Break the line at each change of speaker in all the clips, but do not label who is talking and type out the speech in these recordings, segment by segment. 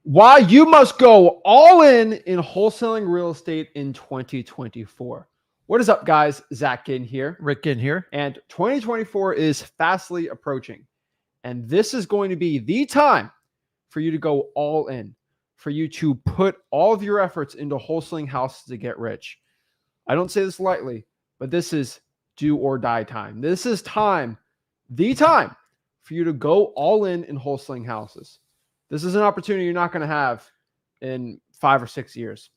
Why you must go all in wholesaling real estate in 2024. What is up, guys? Zach Ginn here.
Rick Ginn here.
And 2024 is fastly approaching. And this is going to be the time for you to go all in, for you to put all of your efforts into wholesaling houses to get rich. I don't say this lightly, but this is do or die time. This is time, the time for you to go all in wholesaling houses. This is an opportunity you're not going to have in 5 or 6 years.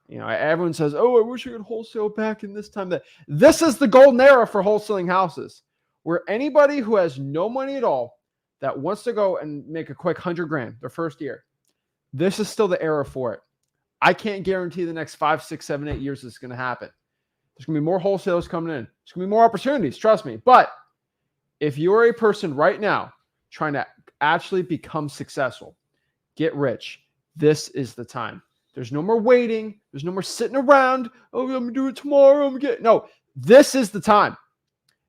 You know, everyone says, oh, I wish I could wholesale back in this time. That this is the golden era for wholesaling houses, where anybody who has no money at all that wants to go and make a quick 100 grand their first year, this is still the era for it. I can't guarantee the next 5, 6, 7, 8 years this is going to happen. There's going to be more wholesalers coming in. There's going to be more opportunities, trust me. But if you're a person right now trying to actually become successful, get rich, this is the time. There's no more waiting. There's no more sitting around. Oh, I'm going to do it tomorrow. No, this is the time.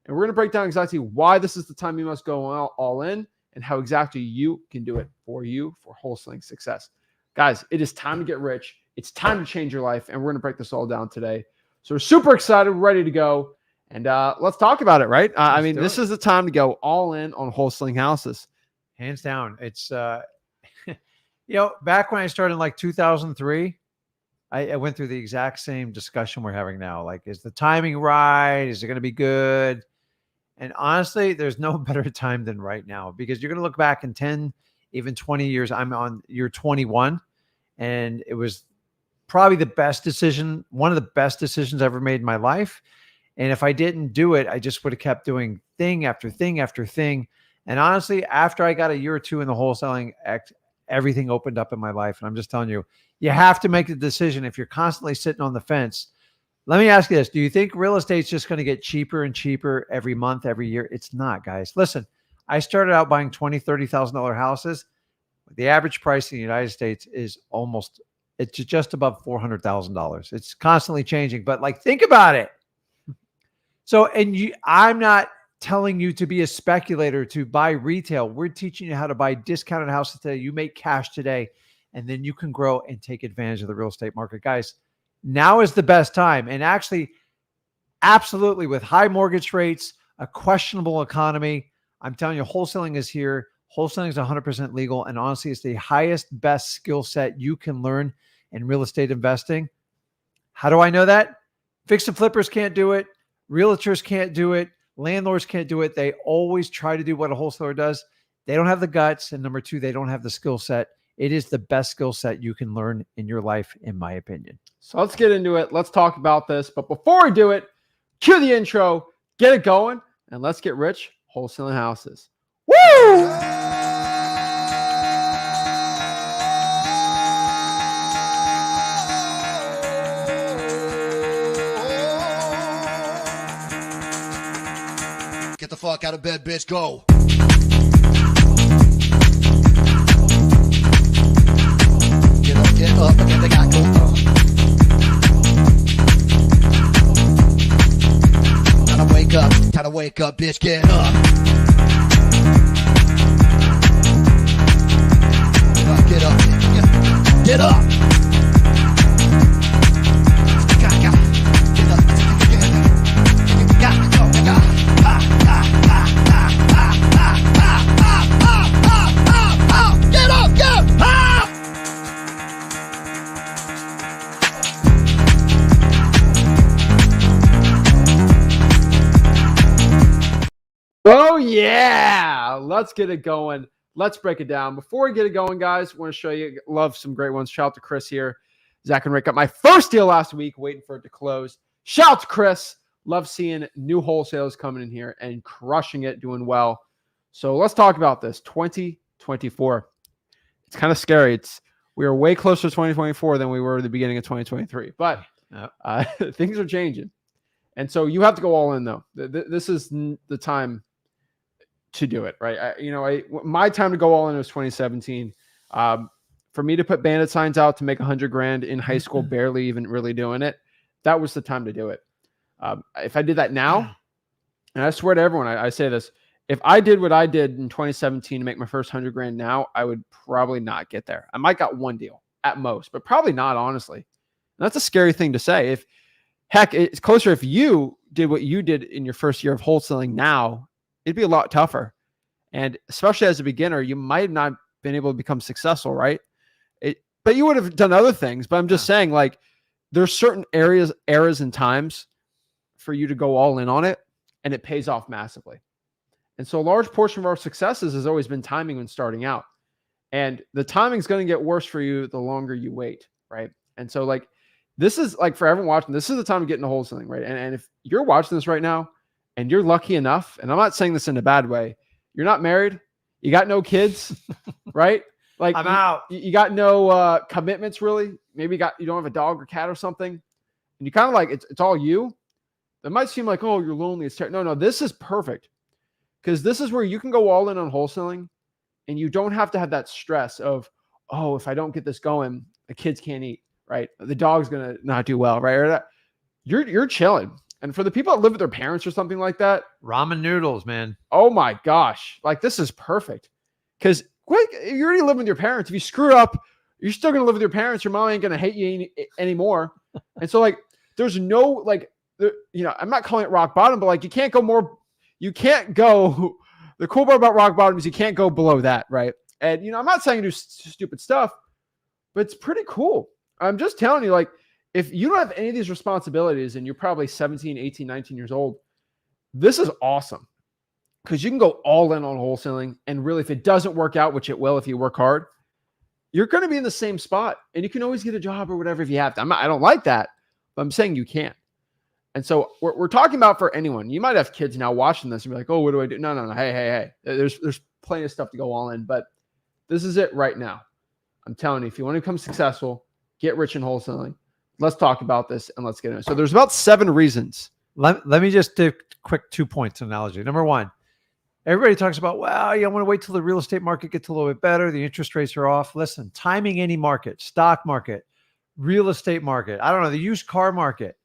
And we're going to break down exactly why this is the time you must go all in and how exactly you can do it for wholesaling success. Guys, it is time to get rich. It's time to change your life. And we're going to break this all down today. So we're super excited. We're ready to go. And let's talk about it, right? This is the time to go all in on wholesaling houses.
Hands down. It's, back when I started in like 2003, I went through the exact same discussion we're having now. Like, is the timing right? Is it going to be good? And honestly, there's no better time than right now, because you're going to look back in 10, even 20 years. I'm on year 21, and it was probably the best decision, one of the best decisions I ever made in my life. And if I didn't do it, I just would have kept doing thing after thing after thing. And honestly, after I got a year or two in the wholesaling, everything opened up in my life. And I'm just telling you, you have to make the decision. If you're constantly sitting on the fence, let me ask you this. Do you think real estate's just going to get cheaper and cheaper every month, every year? It's not, guys. Listen, I started out buying $20,000, $30,000 houses. The average price in the United States is it's just above $400,000. It's constantly changing, but like, think about it. So, I'm not telling you to be a speculator, to buy retail. We're teaching you how to buy discounted houses today. You make cash today, and then you can grow and take advantage of the real estate market. Guys, now is the best time. And actually, absolutely, with high mortgage rates, a questionable economy, I'm telling you, wholesaling is here. Wholesaling is 100% legal. And honestly, it's the highest, best skill set you can learn in real estate investing. How do I know that? Fix and flippers can't do it. Realtors can't do it. Landlords can't do it. They always try to do what a wholesaler does. They don't have the guts. And number two, they don't have the skill set. It is the best skill set you can learn in your life, in my opinion.
So let's get into it. Let's talk about this. But before we do it, cue the intro, get it going, and let's get rich wholesaling houses. Woo!
Get the fuck out of bed, bitch. Go. Get up, again, they got go. Time to wake up, bitch. Get up. Get up. Get up.
Oh, yeah. Let's get it going. Let's break it down. Before we get it going, guys, I want to show you, love some great ones. Shout out to Chris here. Zach and Rick got my first deal last week, waiting for it to close. Shout out to Chris. Love seeing new wholesalers coming in here and crushing it, doing well. So let's talk about this. 2024. It's kind of scary. We are way closer to 2024 than we were at the beginning of 2023. But things are changing. And so you have to go all in, though. This is the time to do it, right? My time to go all in was 2017. For me to put bandit signs out to make 100 grand in high school, barely even really doing it, that was the time to do it. If I did that now, and I swear to everyone, I say this, if I did what I did in 2017 to make my first 100 grand now, I would probably not get there. I might got one deal at most, but probably not, honestly. And that's a scary thing to say. If heck, it's closer if you did what you did in your first year of wholesaling now, it'd be a lot tougher. And especially as a beginner, you might not been able to become successful, right? But you would have done other things. But I'm just saying, like, there's certain eras and times for you to go all in on it, and it pays off massively. And so a large portion of our successes has always been timing when starting out. And the timing is going to get worse for you the longer you wait, right? And so, like, this is like for everyone watching, this is the time to get into wholesaling, right? And if you're watching this right now and you're lucky enough, and I'm not saying this in a bad way, you're not married, you got no kids, right? Like
I'm out.
You got no commitments really. Maybe you don't have a dog or cat or something, and you kind of like it's all you. That might seem like, oh, you're lonely. It's no. This is perfect because this is where you can go all in on wholesaling, and you don't have to have that stress of, oh, if I don't get this going, the kids can't eat, right? The dog's gonna not do well, right? Or that you're chilling. And for the people that live with their parents or something like that,
Ramen noodles, man.
oh my gosh, like this is perfect because. You already live with your parents. If you screw up, you're still going to live with your parents. Your mom ain't going to hate you anymore. And so, like, there's no, like, I'm not calling it rock bottom, but like, you can't go, the cool part about rock bottom is you can't go below that, right? And, I'm not saying do stupid stuff, but it's pretty cool. I'm just telling you, like, if you don't have any of these responsibilities and you're probably 17, 18, 19 years old, this is awesome. Because you can go all in on wholesaling. And really, if it doesn't work out, which it will if you work hard, you're going to be in the same spot. And you can always get a job or whatever if you have to. I don't like that, but I'm saying you can. And so we're talking about for anyone. You might have kids now watching this and be like, oh, what do I do? No. Hey. There's plenty of stuff to go all in. But this is it right now. I'm telling you, if you want to become successful, get rich in wholesaling. Let's talk about this and let's get into it. So there's about 7 reasons.
Let me just do a quick 2 points analogy. Number 1. Everybody talks about, well, I want to wait till the real estate market gets a little bit better. The interest rates are off. Listen, timing any market, stock market, real estate market, I don't know, the used car market.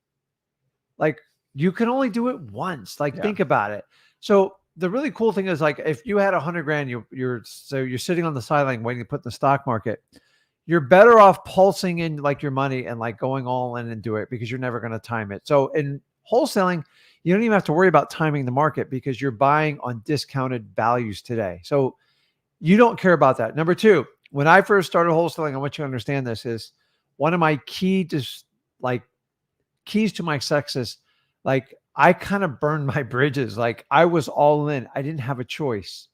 Like, you can only do it once. Like, think about it. So the really cool thing is, like, if you had 100 grand, you're sitting on the sideline waiting to put in the stock market, you're better off pulsing in like your money and like going all in and do it because you're never going to time it. So in wholesaling, you don't even have to worry about timing the market because you're buying on discounted values today. So you don't care about that. Number 2, when I first started wholesaling, I want you to understand this is one of my keys to my success. Like, I kind of burned my bridges. Like, I was all in. I didn't have a choice.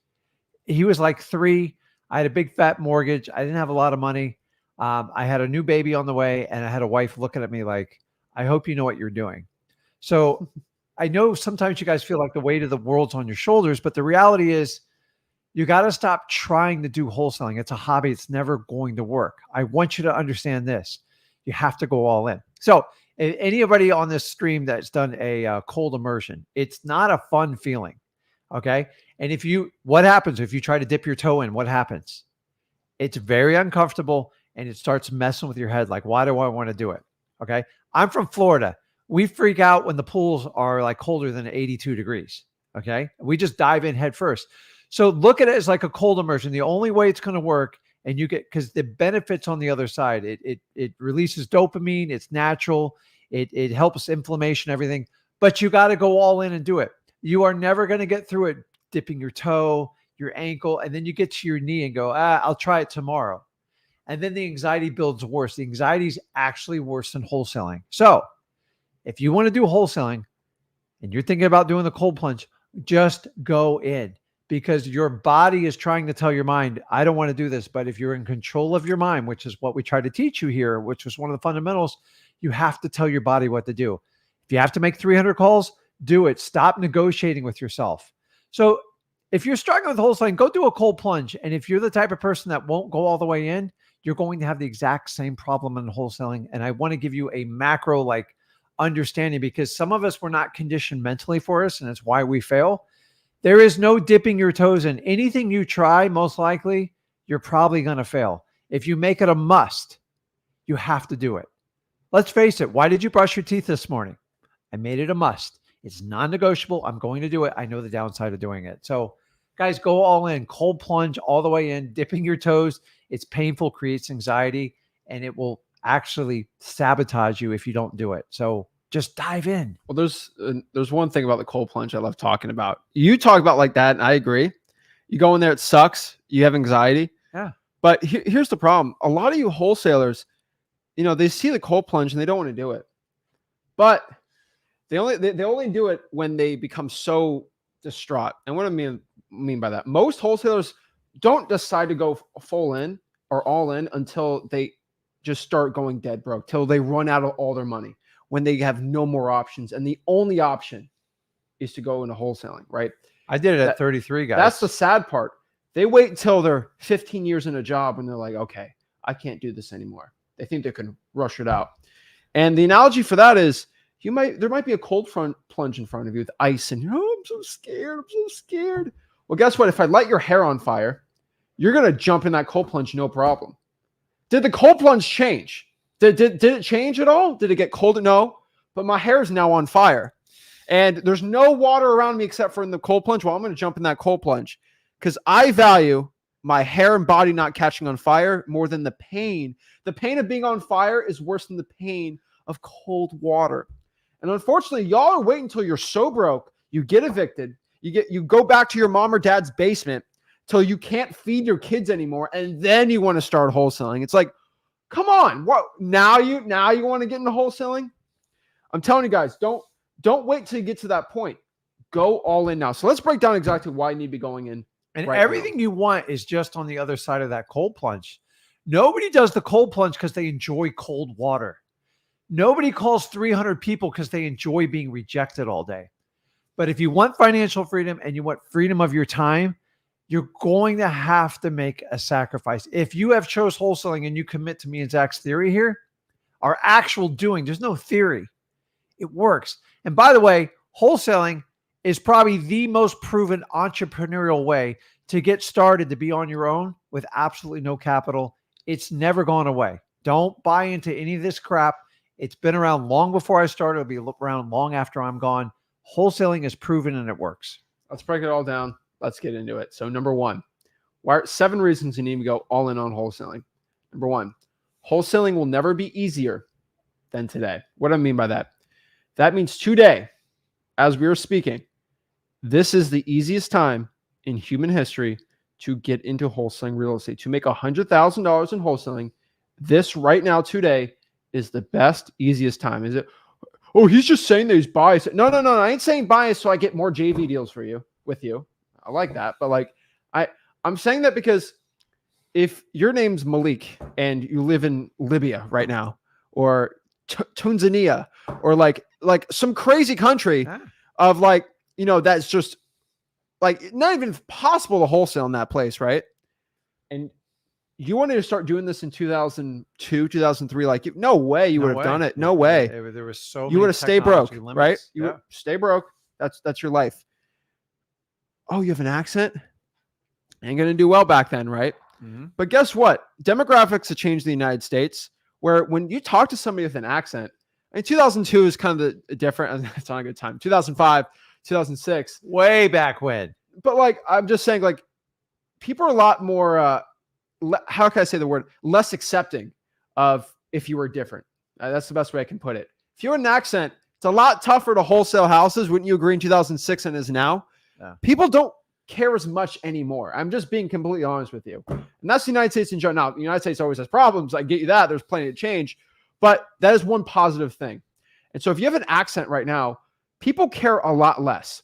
He was like 3. I had a big fat mortgage. I didn't have a lot of money. I had a new baby on the way, and I had a wife looking at me like, I hope you know what you're doing. So I know sometimes you guys feel like the weight of the world's on your shoulders, but the reality is you got to stop trying to do wholesaling. It's a hobby. It's never going to work. I want you to understand this. You have to go all in. So anybody on this stream that's done a cold immersion, it's not a fun feeling. Okay. And what happens if you try to dip your toe in? What happens? It's very uncomfortable and it starts messing with your head. Like, why do I want to do it? Okay. I'm from Florida. We freak out when the pools are like colder than 82 degrees. Okay. We just dive in head first. So look at it as like a cold immersion. The only way it's going to work, and you get, because the benefits on the other side, it releases dopamine. It's natural. It helps inflammation, everything, but you got to go all in and do it. You are never going to get through it dipping your toe, your ankle, and then you get to your knee and go, I'll try it tomorrow. And then the anxiety builds worse. The anxiety is actually worse than wholesaling. So if you want to do wholesaling and you're thinking about doing the cold plunge, just go in, because your body is trying to tell your mind, I don't want to do this. But if you're in control of your mind, which is what we try to teach you here, which was one of the fundamentals, you have to tell your body what to do. If you have to make 300 calls, do it. Stop negotiating with yourself. So if you're struggling with wholesaling, go do a cold plunge. And if you're the type of person that won't go all the way in, you're going to have the exact same problem in wholesaling. And I want to give you a macro understanding, because some of us were not conditioned mentally for us, and it's why we fail. There is no dipping your toes in. Anything you try, most likely, you're probably going to fail. If you make it a must, you have to do it. Let's face it. Why did you brush your teeth this morning? I made it a must. It's non-negotiable. I'm going to do it. I know the downside of doing it. So Guys, go all in. Cold plunge all the way in, dipping your toes. It's painful, creates anxiety, and it will actually sabotage you if you don't do it. So just dive in.
Well, there's one thing about the cold plunge I love talking about. You talk about like that, and I agree. You go in there, it sucks. You have anxiety.
Yeah.
But here's the problem. A lot of you wholesalers, they see the cold plunge and they don't want to do it. But they only do it when they become so distraught. And what I mean by that, most wholesalers don't decide to go full in or all in until they just start going dead broke, till they run out of all their money, when they have no more options. And the only option is to go into wholesaling, right?
I did it at 33, guys.
That's the sad part. They wait until they're 15 years in a job and they're like, okay, I can't do this anymore. They think they can rush it out. And the analogy for that is there might be a cold plunge in front of you with ice and I'm so scared. Well, guess what? If I light your hair on fire, you're going to jump in that cold plunge, no problem. Did the cold plunge change? Did it change at all? Did it get cold? No, but my hair is now on fire. And there's no water around me except for in the cold plunge. Well, I'm going to jump in that cold plunge because I value my hair and body not catching on fire more than the pain. The pain of being on fire is worse than the pain of cold water. And unfortunately, y'all are waiting until you're so broke, you get evicted, you go back to your mom or dad's basement till you can't feed your kids anymore, and then you want to start wholesaling. It's like, come on, what now you want to get into wholesaling? I'm telling you guys, don't wait till you get to that point. Go all in now. So let's break down exactly why you need to be going in.
And
right
everything
now.
you want is just on the other side of that cold plunge. Nobody does the cold plunge because they enjoy cold water. Nobody calls 300 people because they enjoy being rejected all day. But if you want financial freedom and you want freedom of your time, you're going to have to make a sacrifice. If you have chose wholesaling and you commit to me and Zach's theory here, our actual doing, there's no theory. It works. And by the way, wholesaling is probably the most proven entrepreneurial way to get started, to be on your own with absolutely no capital. It's never gone away. Don't buy into any of this crap. It's been around long before I started. It'll be around long after I'm gone. Wholesaling is proven and it works.
Let's break it all down. Let's get into it. So number one, 7 reasons you need to go all in on wholesaling. Number one, wholesaling will never be easier than today. What do I mean by that? That means today, as we are speaking, this is the easiest time in human history to get into wholesaling real estate. To make $100,000 in wholesaling, this right now today is the best, easiest time. Is it? Oh, he's just saying that he's biased. No. I ain't saying biased so I get more JV deals with you. I like that. But like, I'm saying that because if your name's Malik and you live in Libya right now, or Tanzania, or like some crazy country of like, that's just like not even possible to wholesale in that place, right? And you wanted to start doing this in 2002, 2003, like no way you would have done it. No way.
There was so
you would have stayed broke,
limits.
right? You would stay broke. That's your life. Oh, you have an accent? Ain't going to do well back then, right?
Mm-hmm.
But guess what? Demographics have changed in the United States, where when you talk to somebody with an accent, in 2002 is kind of the different. It's not a good time. 2005, 2006,
way back when.
But like, I'm just saying, like, people are a lot more. How can I say the word? Less accepting of if you were different. That's the best way I can put it. If you're an accent, it's a lot tougher to wholesale houses. Wouldn't you agree in 2006 and is now?
Yeah.
People don't care as much anymore. I'm just being completely honest with you. And that's the United States in general. Now, the United States always has problems. I get you that. There's plenty to change. But that is one positive thing. And so if you have an accent right now, people care a lot less.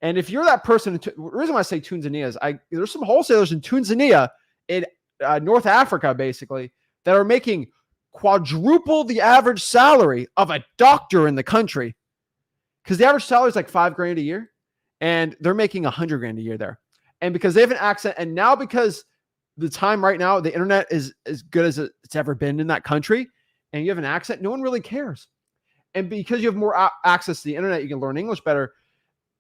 And if you're that person, the reason why I say Tanzania is there's some wholesalers in Tanzania, in North Africa, basically, that are making quadruple the average salary of a doctor in the country. Because the average salary is like $5,000 a year. And they're making $100,000 a year there. And because they have an accent, and now because the time right now, the internet is as good as it's ever been in that country, and you have an accent, no one really cares. And because you have more access to the internet, you can learn English better.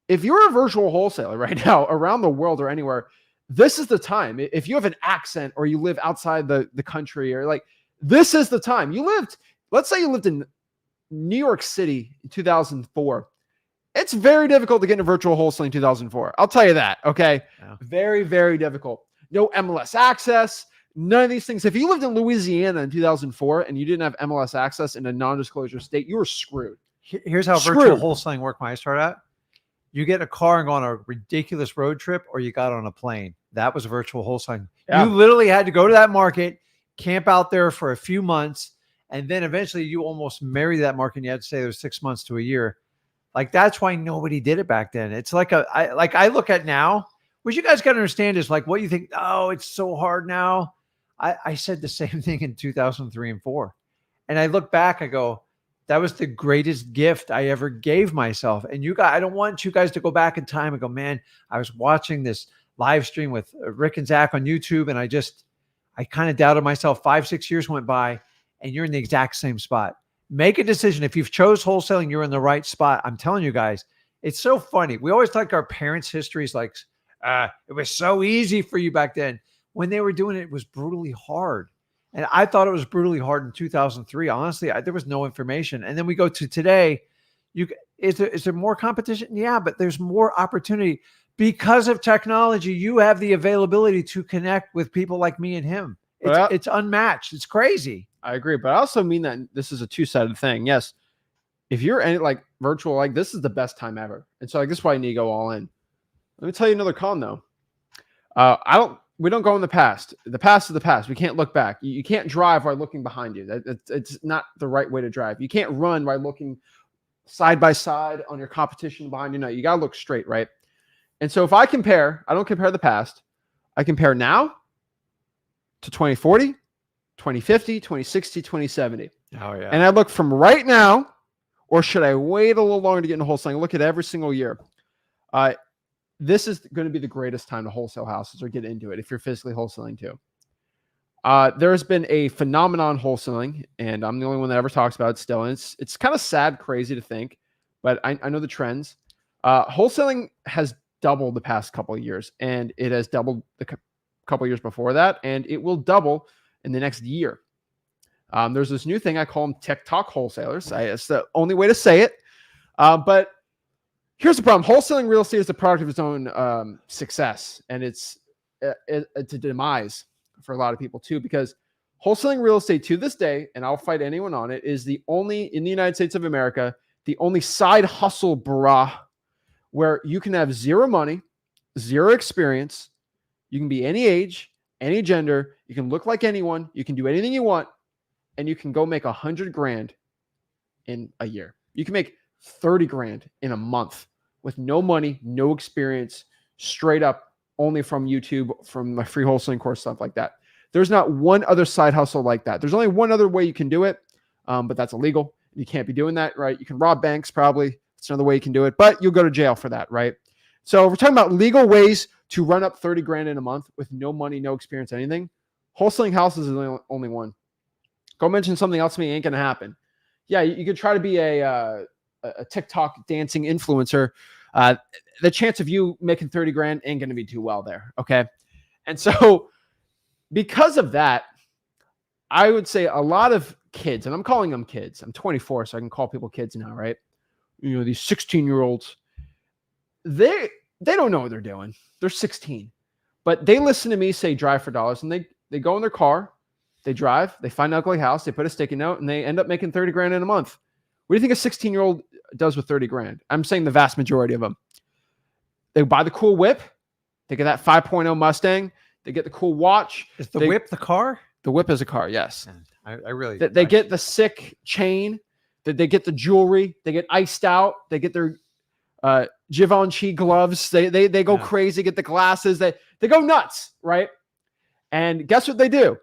If you're a virtual wholesaler right now around the world or anywhere, this is the time. If you have an accent or you live outside the country, or like, this is the time. Let's say you lived in New York City in 2004. It's very difficult to get into virtual wholesaling in 2004. I'll tell you that. Okay.
Yeah.
Very, very difficult. No MLS access, none of these things. If you lived in Louisiana in 2004 and you didn't have MLS access in a non-disclosure state, you were screwed.
Here's how virtual wholesaling worked when I started out. You get in a car and go on a ridiculous road trip, or you got on a plane. That was virtual wholesaling.
Yeah.
You literally had to go to that market, camp out there for a few months, and then eventually you almost marry that market and you had to stay there 6 months to a year. Like, that's why nobody did it back then. It's like I look at now, what you guys got to understand is like what you think, oh, it's so hard now. I said the same thing in 2003 and 4. And I look back, I go, that was the greatest gift I ever gave myself. And you guys, I don't want you guys to go back in time and go, man, I was watching this live stream with Rick and Zach on YouTube, and I kind of doubted myself. 5-6 years went by, and you're in the exact same spot. Make a decision. If you've chose wholesaling, you're in the right spot. I'm telling you guys, it's so funny. We always talk our parents' histories like, it was so easy for you back then. When they were doing it, it was brutally hard. And I thought it was brutally hard in 2003. Honestly, there was no information. And then we go to today. Is there more competition? Yeah, but there's more opportunity. Because of technology, you have the availability to connect with people like me and him. It's unmatched. It's crazy.
I agree. But I also mean that this is a two-sided thing. Yes, if you're in like virtual, like this is the best time ever. And so like this is why you need to go all in. Let me tell you another con though. We don't go in the past. The past is the past. We can't look back. You can't drive while looking behind you. It's not the right way to drive. You can't run by looking side by side on your competition behind you. No, you got to look straight, right? And so if I compare, I don't compare the past. I compare now to 2040, 2050, 2060, 2070.
Oh, yeah.
And I look from right now, or should I wait a little longer to get into wholesaling? Look at every single year. This is going to be the greatest time to wholesale houses or get into it if you're physically wholesaling too. There's been a phenomenon wholesaling, and I'm the only one that ever talks about it still. And it's kind of sad, crazy to think, but I know the trends. Wholesaling has doubled the past couple of years, and it has doubled the couple of years before that, and it will double in the next year. There's this new thing. I call them TikTok wholesalers. It's the only way to say it. But here's the problem. Wholesaling real estate is a product of its own success, and it's a demise for a lot of people too, because wholesaling real estate to this day, and I'll fight anyone on it, is the only, in the United States of America, the only side hustle, brah, where you can have zero money, zero experience. You can be any age, any gender. You can look like anyone. You can do anything you want, and you can go make $100,000 in a year. You can make $30,000 in a month with no money, no experience, straight up only from YouTube, from my free wholesaling course, stuff like that. There's not one other side hustle like that. There's only one other way you can do it, but that's illegal. You can't be doing that, right? You can rob banks, probably. It's another way you can do it, but you'll go to jail for that, right? So we're talking about legal ways to run up $30,000 in a month with no money, no experience, anything. Wholesaling houses is the only one. Go mention something else to me, ain't going to happen. Yeah, you could try to be a TikTok dancing influencer. The chance of you making $30,000 ain't going to be too well there. Okay. And so because of that, I would say a lot of kids, and I'm calling them kids. I'm 24, so I can call people kids now, right? You know, these 16-year-olds, they don't know what they're doing. They're 16, but they listen to me say drive for dollars, and they go in their car, they drive, they find an ugly house, they put a sticky note, and they end up making $30,000 in a month. What do you think a 16-year-old does with $30,000? I'm saying the vast majority of them. They buy the cool whip. They get that 5.0 Mustang. They get the cool watch.
Is the whip the car?
The whip is a car, yes.
I really...
They get the sick chain. They get the jewelry. They get iced out. They get their Givenchy gloves. They go crazy, get the glasses. They go nuts, right? And guess what they do?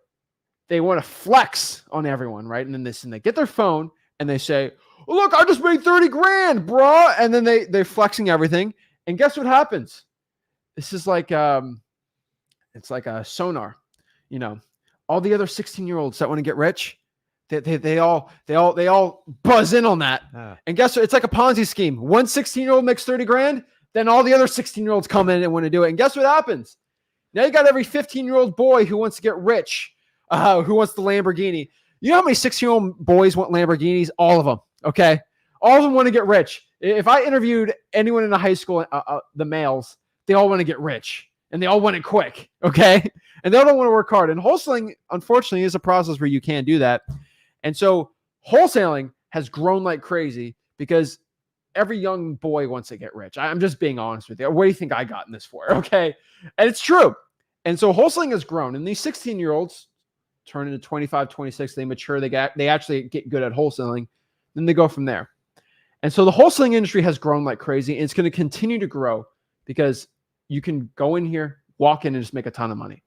They want to flex on everyone, right? And then they get their phone and they say, oh, look, I just made $30,000, bro. And then they're flexing everything. And guess what happens? This is like it's like a sonar, you know. All the other 16-year-olds that want to get rich, they all buzz in on that. And guess what? It's like a Ponzi scheme. One 16-year-old makes $30,000, then all the other 16-year-olds come in and want to do it. And guess what happens? Now you got every 15-year-old boy who wants to get rich, who wants the Lamborghini. You know how many 16-year-old boys want Lamborghinis? All of them. Okay. All of them want to get rich. If I interviewed anyone in the high school, the males, they all want to get rich and they all want it quick. Okay. And they don't want to work hard. And wholesaling, unfortunately, is a process where you can't do that. And so wholesaling has grown like crazy because every young boy wants to get rich. I'm just being honest with you. What do you think I got in this for? Okay. And it's true. And so wholesaling has grown. And these 16-year-olds turn into 25, 26. They mature. They actually get good at wholesaling. Then they go from there. And so the wholesaling industry has grown like crazy. And it's going to continue to grow because you can go in here, walk in, and just make a ton of money.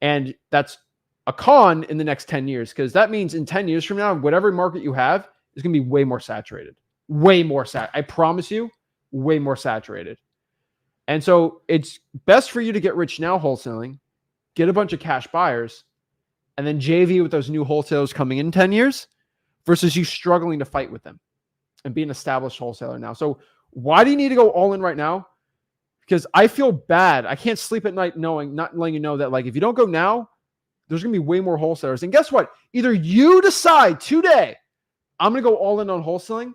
And that's a con in the next 10 years, because that means in 10 years from now, whatever market you have is going to be way more saturated. Way more I promise you, way more saturated. And so it's best for you to get rich now wholesaling, get a bunch of cash buyers, and then JV with those new wholesalers coming in 10 years versus you struggling to fight with them and be an established wholesaler now. So why do you need to go all in right now? Because I feel bad. I can't sleep at night not letting you know that, like, if you don't go now, there's going to be way more wholesalers. And guess what? Either you decide today, I'm going to go all in on wholesaling,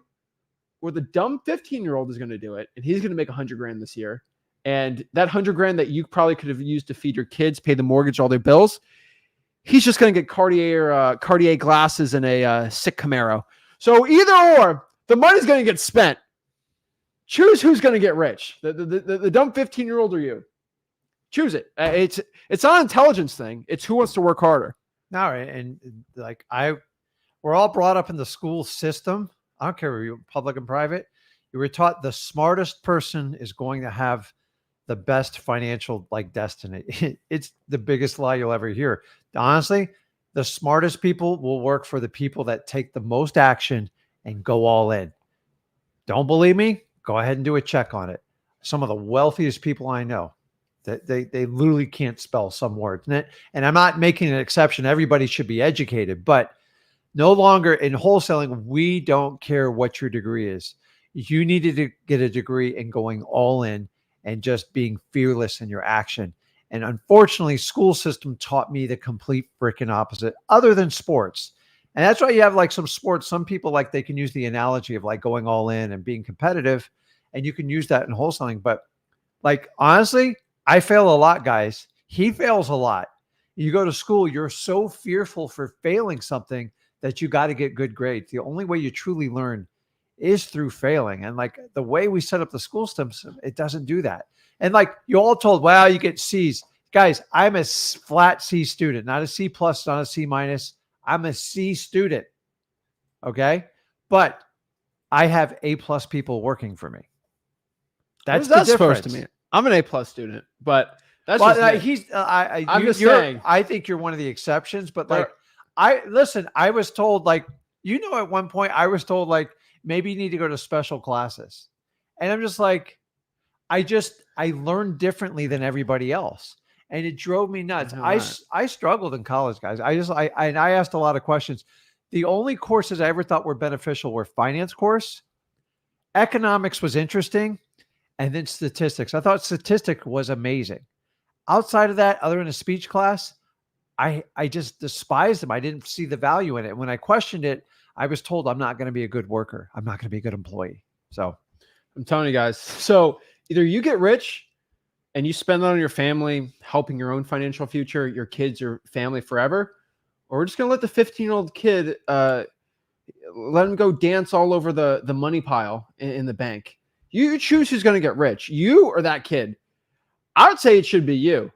or the dumb 15-year-old is going to do it, and he's going to make $100,000 this year. And that $100,000 that you probably could have used to feed your kids, pay the mortgage, all their bills, he's just going to get Cartier glasses and a sick Camaro. So either or, the money's going to get spent. Choose who's going to get rich, the dumb 15-year-old or you. Choose it. It's not an intelligence thing. It's who wants to work harder.
No, and like we're all brought up in the school system. I don't care if you're public and private. You were taught the smartest person is going to have the best financial destiny. It's the biggest lie you'll ever hear. Honestly, the smartest people will work for the people that take the most action and go all in. Don't believe me? Go ahead and do a check on it. Some of the wealthiest people I know, that they literally can't spell some words. And I'm not making an exception. Everybody should be educated, but no longer in wholesaling, we don't care what your degree is. You needed to get a degree in going all in and just being fearless in your action. And unfortunately, school system taught me the complete freaking opposite, other than sports. And that's why you have some sports, some people they can use the analogy of going all in and being competitive, and you can use that in wholesaling. But honestly, I fail a lot, guys. He fails a lot. You go to school, you're so fearful for failing something that you got to get good grades. The only way you truly learn is through failing. And the way we set up the school system, it doesn't do that. And you all told, wow, you get C's. Guys, I'm a flat C student, not a C plus, not a C minus. I'm a C student. Okay. But I have A plus people working for me. That's the difference.
Supposed to mean? I'm an A plus student, but that's I'm just saying.
I think you're one of the exceptions, but I was told at one point I was told maybe you need to go to special classes. And I'm just I learned differently than everybody else. And it drove me nuts. I struggled in college, guys. I asked a lot of questions. The only courses I ever thought were beneficial were finance course, economics was interesting, and then statistics. I thought statistics was amazing. Outside of that, other than a speech class, I just despised them. I didn't see the value in it. When I questioned it, I was told I'm not going to be a good worker. I'm not going to be a good employee. So
I'm telling you guys. So either you get rich and you spend that on your family, helping your own financial future, your kids, your family forever, or we're just going to let the 15-year-old kid, let him go dance all over the money pile in the bank. You choose who's going to get rich, you or that kid. I would say it should be you.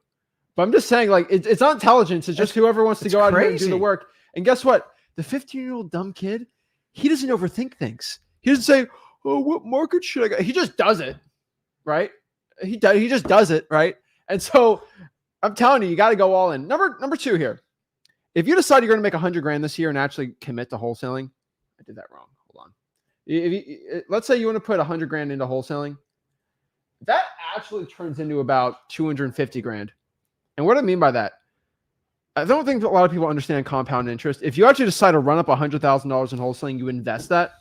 But I'm just saying, it's not intelligence. It's just whoever wants to go out here and do the work. And guess what? The 15-year-old dumb kid, he doesn't overthink things. He doesn't say, oh, what market should I go? He just does it, right? He just does it, right? And so I'm telling you, you got to go all in. Number two here. If you decide you're going to make $100,000 this year and actually commit to wholesaling, I did that wrong. Hold on. Let's say you want to put $100,000 into wholesaling. That actually turns into about $250,000. And what I mean by that, I don't think a lot of people understand compound interest. If you actually decide to run up $100,000 in wholesaling, you invest that.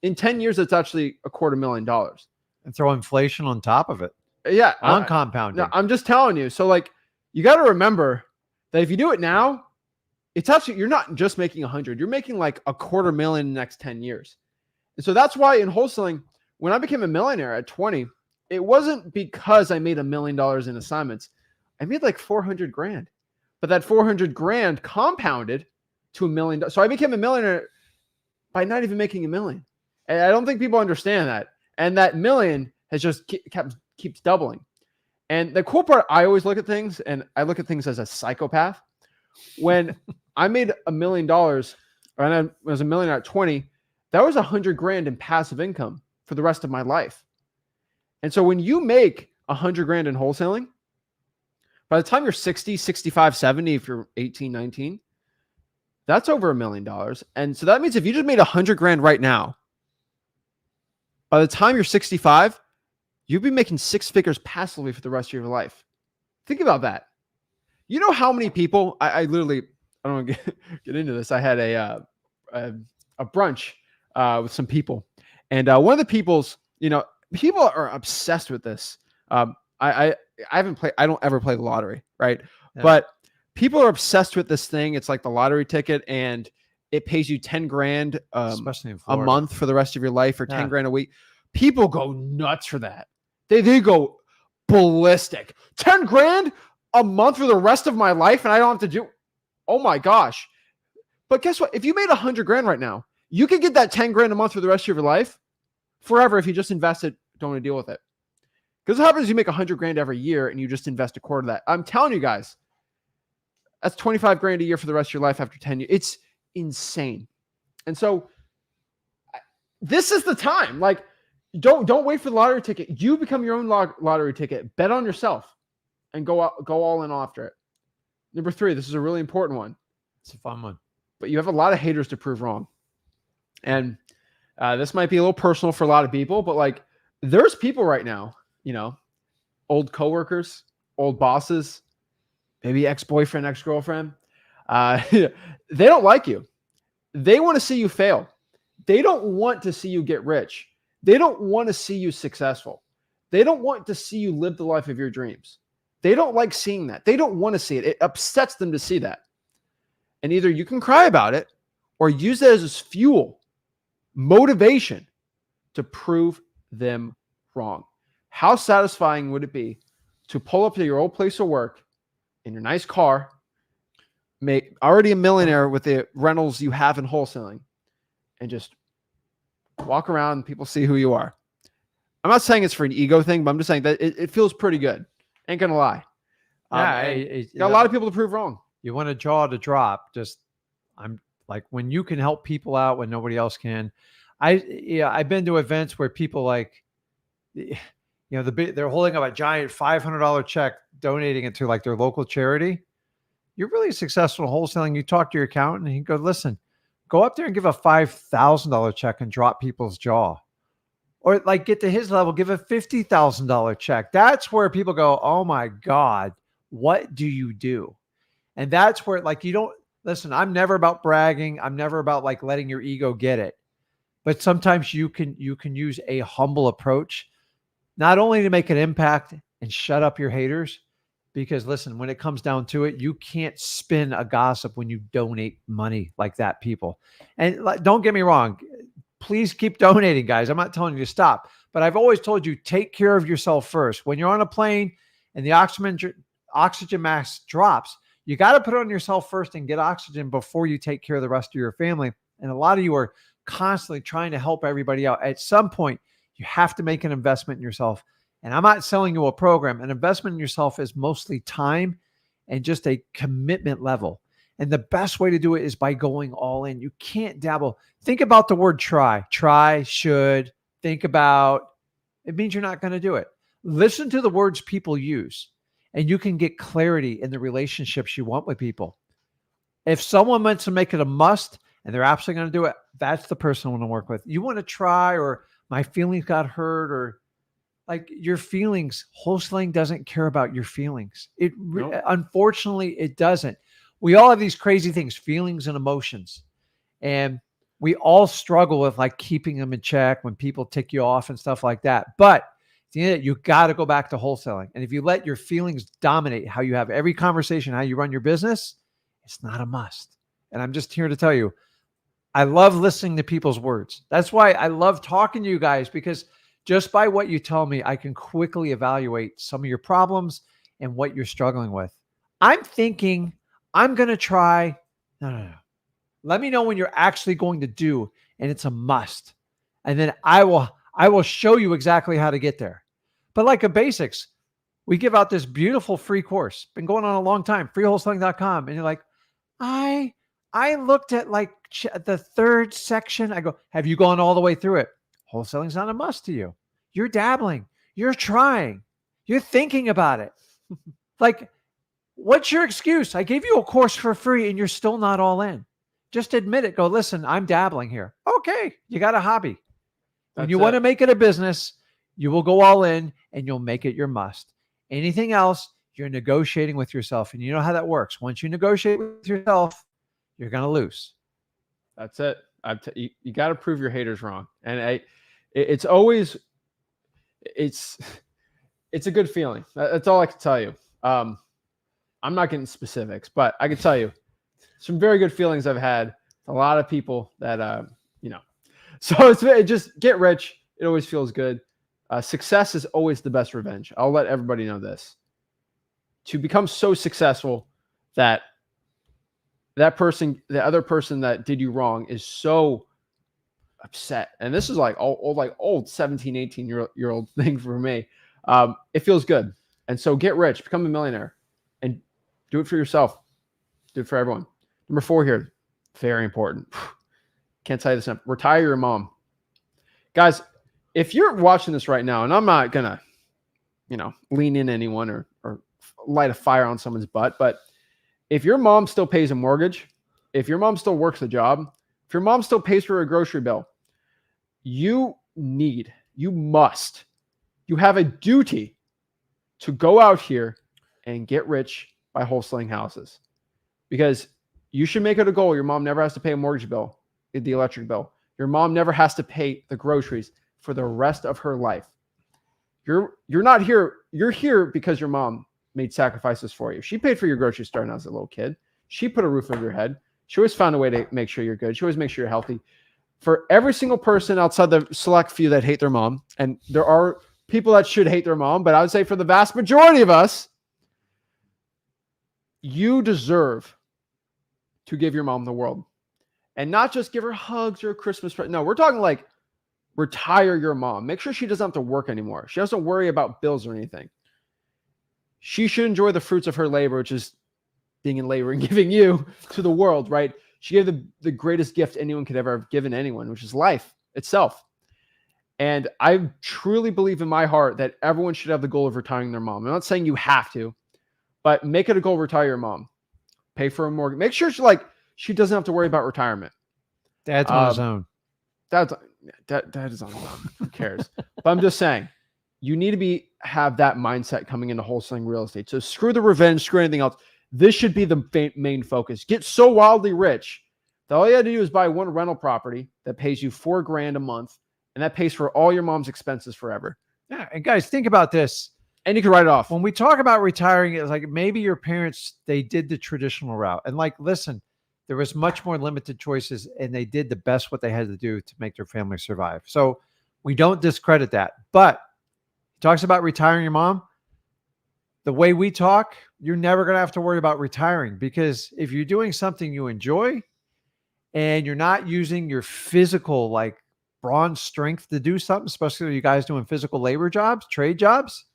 In 10 years, it's actually $250,000.
And throw inflation on top of it.
Yeah.
On compounding.
No, I'm just telling you. So you got to remember that if you do it now, it's actually, you're not just making 100, you're making $250,000 in the next 10 years. And so that's why in wholesaling, when I became a millionaire at 20, it wasn't because I made $1 million in assignments. I made like 400 grand, but that 400 grand compounded to $1 million. So I became a millionaire by not even making $1 million. And I don't think people understand that. And that million has just keeps doubling. And the cool part, I always look at things, and I look at things as a psychopath. When I made $1 million, and I was a millionaire at 20, that was 100 grand in passive income for the rest of my life. And so when you make 100 grand in wholesaling, by the time you're 60, 65, 70, if you're 18, 19, that's over $1 million. And so that means if you just made 100 grand right now, by the time you're 65, you'll be making 6 figures passively for the rest of your life. Think about that. You know how many people, I literally, I don't want to get into this. I had a brunch with some people. And one of the people's, people are obsessed with this. I don't ever play the lottery, right? Yeah. But people are obsessed with this thing. It's like the lottery ticket, and it pays you 10 grand
especially in
a month for the rest of your life, or 10 grand a week. People go nuts for that. They go ballistic. 10 grand a month for the rest of my life, and I don't have to do. Oh my gosh. But guess what? If you made 100 grand right now, you could get that 10 grand a month for the rest of your life forever if you just invest it, don't want to deal with it. Because what happens is you make 100 grand every year and you just invest a quarter of that. I'm telling you guys, that's 25 grand a year for the rest of your life after 10 years. It's insane. And so this is the time. Like, don't wait for the lottery ticket. You become your own lottery ticket. Bet on yourself and go all in after it. Number 3, this is a really important one.
It's a fun one.
But you have a lot of haters to prove wrong. And this might be a little personal for a lot of people, but like, there's people right now, old coworkers, old bosses, maybe ex-boyfriend, ex-girlfriend. They don't like you. They want to see you fail. They don't want to see you get rich. They don't want to see you successful. They don't want to see you live the life of your dreams. They don't like seeing that. They don't want to see it. It upsets them to see that. And either you can cry about it or use that as fuel, motivation to prove them wrong. How satisfying would it be to pull up to your old place of work in your nice car, already a millionaire with the rentals you have in wholesaling, and just walk around and people see who you are? I'm not saying it's for an ego thing, but I'm just saying that it feels pretty good. Ain't gonna lie. Got a lot of people to prove wrong.
You want a jaw to drop. I'm like, when you can help people out when nobody else can. I've been to events where people like, they're holding up a giant $500 check, donating it to like their local charity. You're really successful in wholesaling. You talk to your accountant and you go, listen, go up there and give a $5,000 check and drop people's jaw. Or like, get to his level, give a $50,000 check. That's where people go, oh my God, what do you do? And that's where, like, you don't listen. I'm never about bragging. I'm never about like letting your ego get it. But sometimes you can use a humble approach, not only to make an impact and shut up your haters, because listen, when it comes down to it, you can't spin a gossip when you donate money like that, people. And don't get me wrong. Please keep donating, guys. I'm not telling you to stop, but I've always told you, take care of yourself first. When you're on a plane and the oxygen mask drops, you got to put it on yourself first and get oxygen before you take care of the rest of your family. And a lot of you are constantly trying to help everybody out. At some point, you have to make an investment in yourself. And I'm not selling you a program. An investment in yourself is mostly time and just a commitment level. And the best way to do it is by going all in. You can't dabble. Think about the word try. Try, should, think about. It means you're not going to do it. Listen to the words people use, and you can get clarity in the relationships you want with people. If someone wants to make it a must and they're absolutely going to do it, that's the person I want to work with. You want to try, or my feelings got hurt, or like your feelings. Wholesaling doesn't care about your feelings. Unfortunately, it doesn't. We all have these crazy things, feelings and emotions. And we all struggle with like keeping them in check when people tick you off and stuff like that. But at the end of it, you got to go back to wholesaling. And if you let your feelings dominate how you have every conversation, how you run your business, it's not a must. And I'm just here to tell you, I love listening to people's words. That's why I love talking to you guys, because Just by what you tell me, I can quickly evaluate some of your problems and what you're struggling with. I'm thinking I'm going to try. No. Let me know when you're actually going to do, and it's a must. And then I will show you exactly how to get there. But like a basics, we give out this beautiful free course. Been going on a long time, freewholesaling.com. And you're like, I looked at like the third section. I go, have you gone all the way through it? Wholesaling's not a must to you. You're dabbling. You're trying. You're thinking about it. Like, what's your excuse? I gave you a course for free and you're still not all in. Just admit it. Go, listen, I'm dabbling here. Okay, you got a hobby. When you want to make it a business, you will go all in and you'll make it your must. Anything else, you're negotiating with yourself. And you know how that works. Once you negotiate with yourself, you're going to lose.
That's it. You got to prove your haters wrong. And it's always, it's a good feeling. That's all I can tell you. I'm not getting specifics, but I can tell you some very good feelings I've had. A lot of people that, so it's just get rich. It always feels good. Success is always the best revenge. I'll let everybody know this. To become so successful that the other person that did you wrong is so upset. And this is like old 17, 18-year-old thing for me. It feels good. And so get rich, become a millionaire, and do it for yourself. Do it for everyone. Number 4 here, very important. Can't tell you this enough. Retire your mom. Guys, if you're watching this right now, and I'm not going to, lean in anyone or light a fire on someone's butt, but if your mom still pays a mortgage, if your mom still works a job, if your mom still pays for a grocery bill, you have a duty to go out here and get rich by wholesaling houses. Because you should make it a goal. Your mom never has to pay a mortgage bill, the electric bill. Your mom never has to pay the groceries for the rest of her life. You're not here. You're here because your mom made sacrifices for you. She paid for your groceries starting out as a little kid. She put a roof over your head. She always found a way to make sure you're good. She always makes sure you're healthy. For every single person outside the select few that hate their mom, and there are people that should hate their mom, but I would say for the vast majority of us, you deserve to give your mom the world. And not just give her hugs or a Christmas present. No, we're talking like retire your mom. Make sure she doesn't have to work anymore. She doesn't worry about bills or anything. She should enjoy the fruits of her labor, which is being in labor and giving you to the world, right? She gave the greatest gift anyone could ever have given anyone, which is life itself. And I truly believe in my heart that everyone should have the goal of retiring their mom. I'm not saying you have to, but make it a goal to retire your mom. Pay for a mortgage. Make sure she doesn't have to worry about retirement.
Dad's on his own.
Dad is on his own. Who cares? But I'm just saying, you need to have that mindset coming into wholesaling real estate. So screw the revenge, screw anything else. This should be the main focus. Get so wildly rich that all you had to do is buy one rental property that pays you $4,000 a month, and that pays for all your mom's expenses forever.
Yeah, and guys, think about this.
And you can write it off.
When we talk about retiring, it's like maybe your parents, they did the traditional route. And like, listen, there was much more limited choices, and they did the best what they had to do to make their family survive. So we don't discredit that. But he talks about retiring your mom. The way we talk, you're never going to have to worry about retiring, because if you're doing something you enjoy and you're not using your physical, like brawn strength to do something, especially you guys doing physical labor jobs, trade jobs,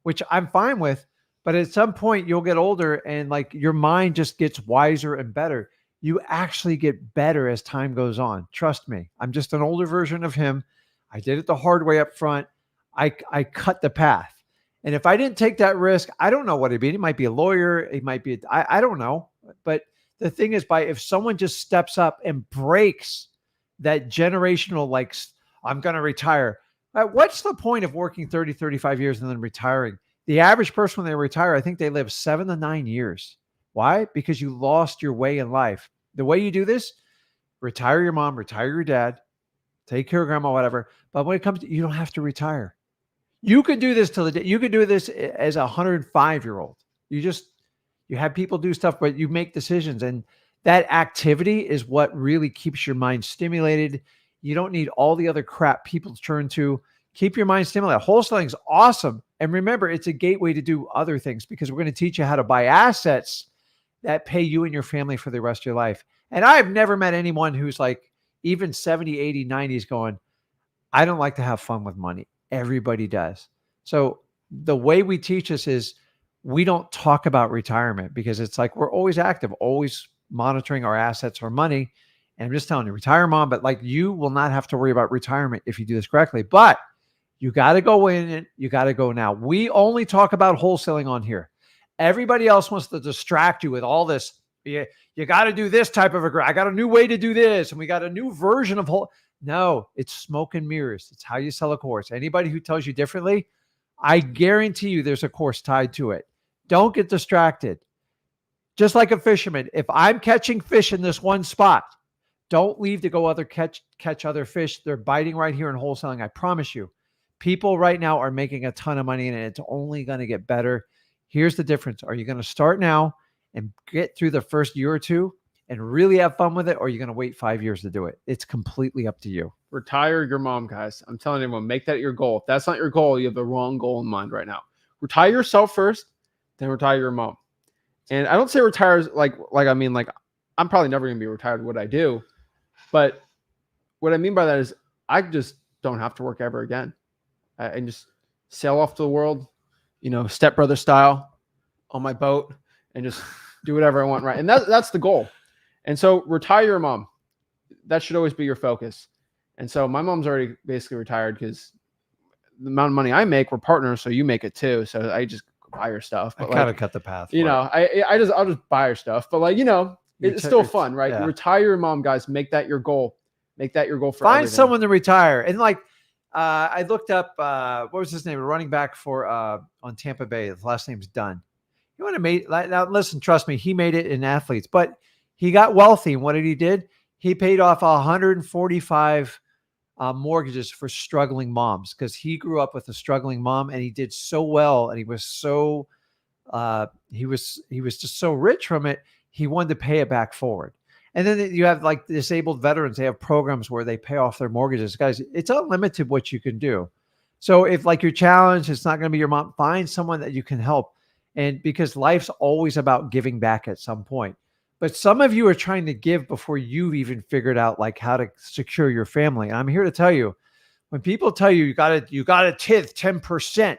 which I'm fine with. But at some point you'll get older and like your mind just gets wiser and better. You actually get better as time goes on. Trust me. I'm just an older version of him. I did it the hard way up front. I cut the path. And if I didn't take that risk, I don't know what it'd be. It might be a lawyer. It might be, I don't know. But the thing is, if someone just steps up and breaks that generational, like, I'm going to retire. What's the point of working 30, 35 years and then retiring? The average person, when they retire, I think they live 7 to 9 years. Why? Because you lost your way in life. The way you do this, retire your mom, retire your dad, take care of grandma, whatever. But when it comes to, you don't have to retire. You could do this till the day. You could do this as a 105-year-old. You have people do stuff, but you make decisions. And that activity is what really keeps your mind stimulated. You don't need all the other crap people turn to. Keep your mind stimulated. Wholesaling is awesome. And remember, it's a gateway to do other things because we're going to teach you how to buy assets that pay you and your family for the rest of your life. And I've never met anyone who's like even 70, 80, 90s going, I don't like to have fun with money. Everybody does. So the way we teach this is we don't talk about retirement because it's like we're always active, always monitoring our assets or money. And I'm just telling you, retire, mom, but like you will not have to worry about retirement if you do this correctly. But you got to go in and you got to go now. We only talk about wholesaling on here. Everybody else wants to distract you with all this. You got to do this type of I got a new way to do this. And we got a new version of No, it's smoke and mirrors. It's how you sell a course. Anybody who tells you differently, I guarantee you there's a course tied to it. Don't get distracted. Just like a fisherman, if I'm catching fish in this one spot, don't leave to go catch other fish. They're biting right here in wholesaling. I promise you. People right now are making a ton of money and it's only going to get better. Here's the difference. Are you going to start now and get through the first year or two and really have fun with it? Or are you going to wait 5 years to do it? It's completely up to you.
Retire your mom, guys. I'm telling everyone, make that your goal. If that's not your goal, you have the wrong goal in mind right now. Retire yourself first, then retire your mom. And I don't say retire like I'm probably never going to be retired what I do. But what I mean by that is I just don't have to work ever again. I just sail off to the world, stepbrother style on my boat and just do whatever I want. Right. And that's the goal. And so retire your mom. That should always be your focus. And so my mom's already basically retired because the amount of money I make, we're partners. So you make it too. So I just buy her stuff. But
I kind of cut the path.
I'll just buy her stuff. But it's still fun, right? Yeah. Retire your mom, guys. Make that your goal. Make that your goal for
Find
everything.
Someone to retire. And I looked up, what was his name? A running back for on Tampa Bay. His last name's Dunn. He would have made, now listen, trust me, he made it in athletes, but he got wealthy. And what did he did? He paid off 145 mortgages for struggling moms because he grew up with a struggling mom and he did so well. And he was so, he was just so rich from it. He wanted to pay it back forward. And then you have disabled veterans. They have programs where they pay off their mortgages. Guys, it's unlimited what you can do. So if your challenge, it's not going to be your mom, find someone that you can help. And because life's always about giving back at some point. But some of you are trying to give before you've even figured out how to secure your family. And I'm here to tell you, when people tell you you got to tithe 10%,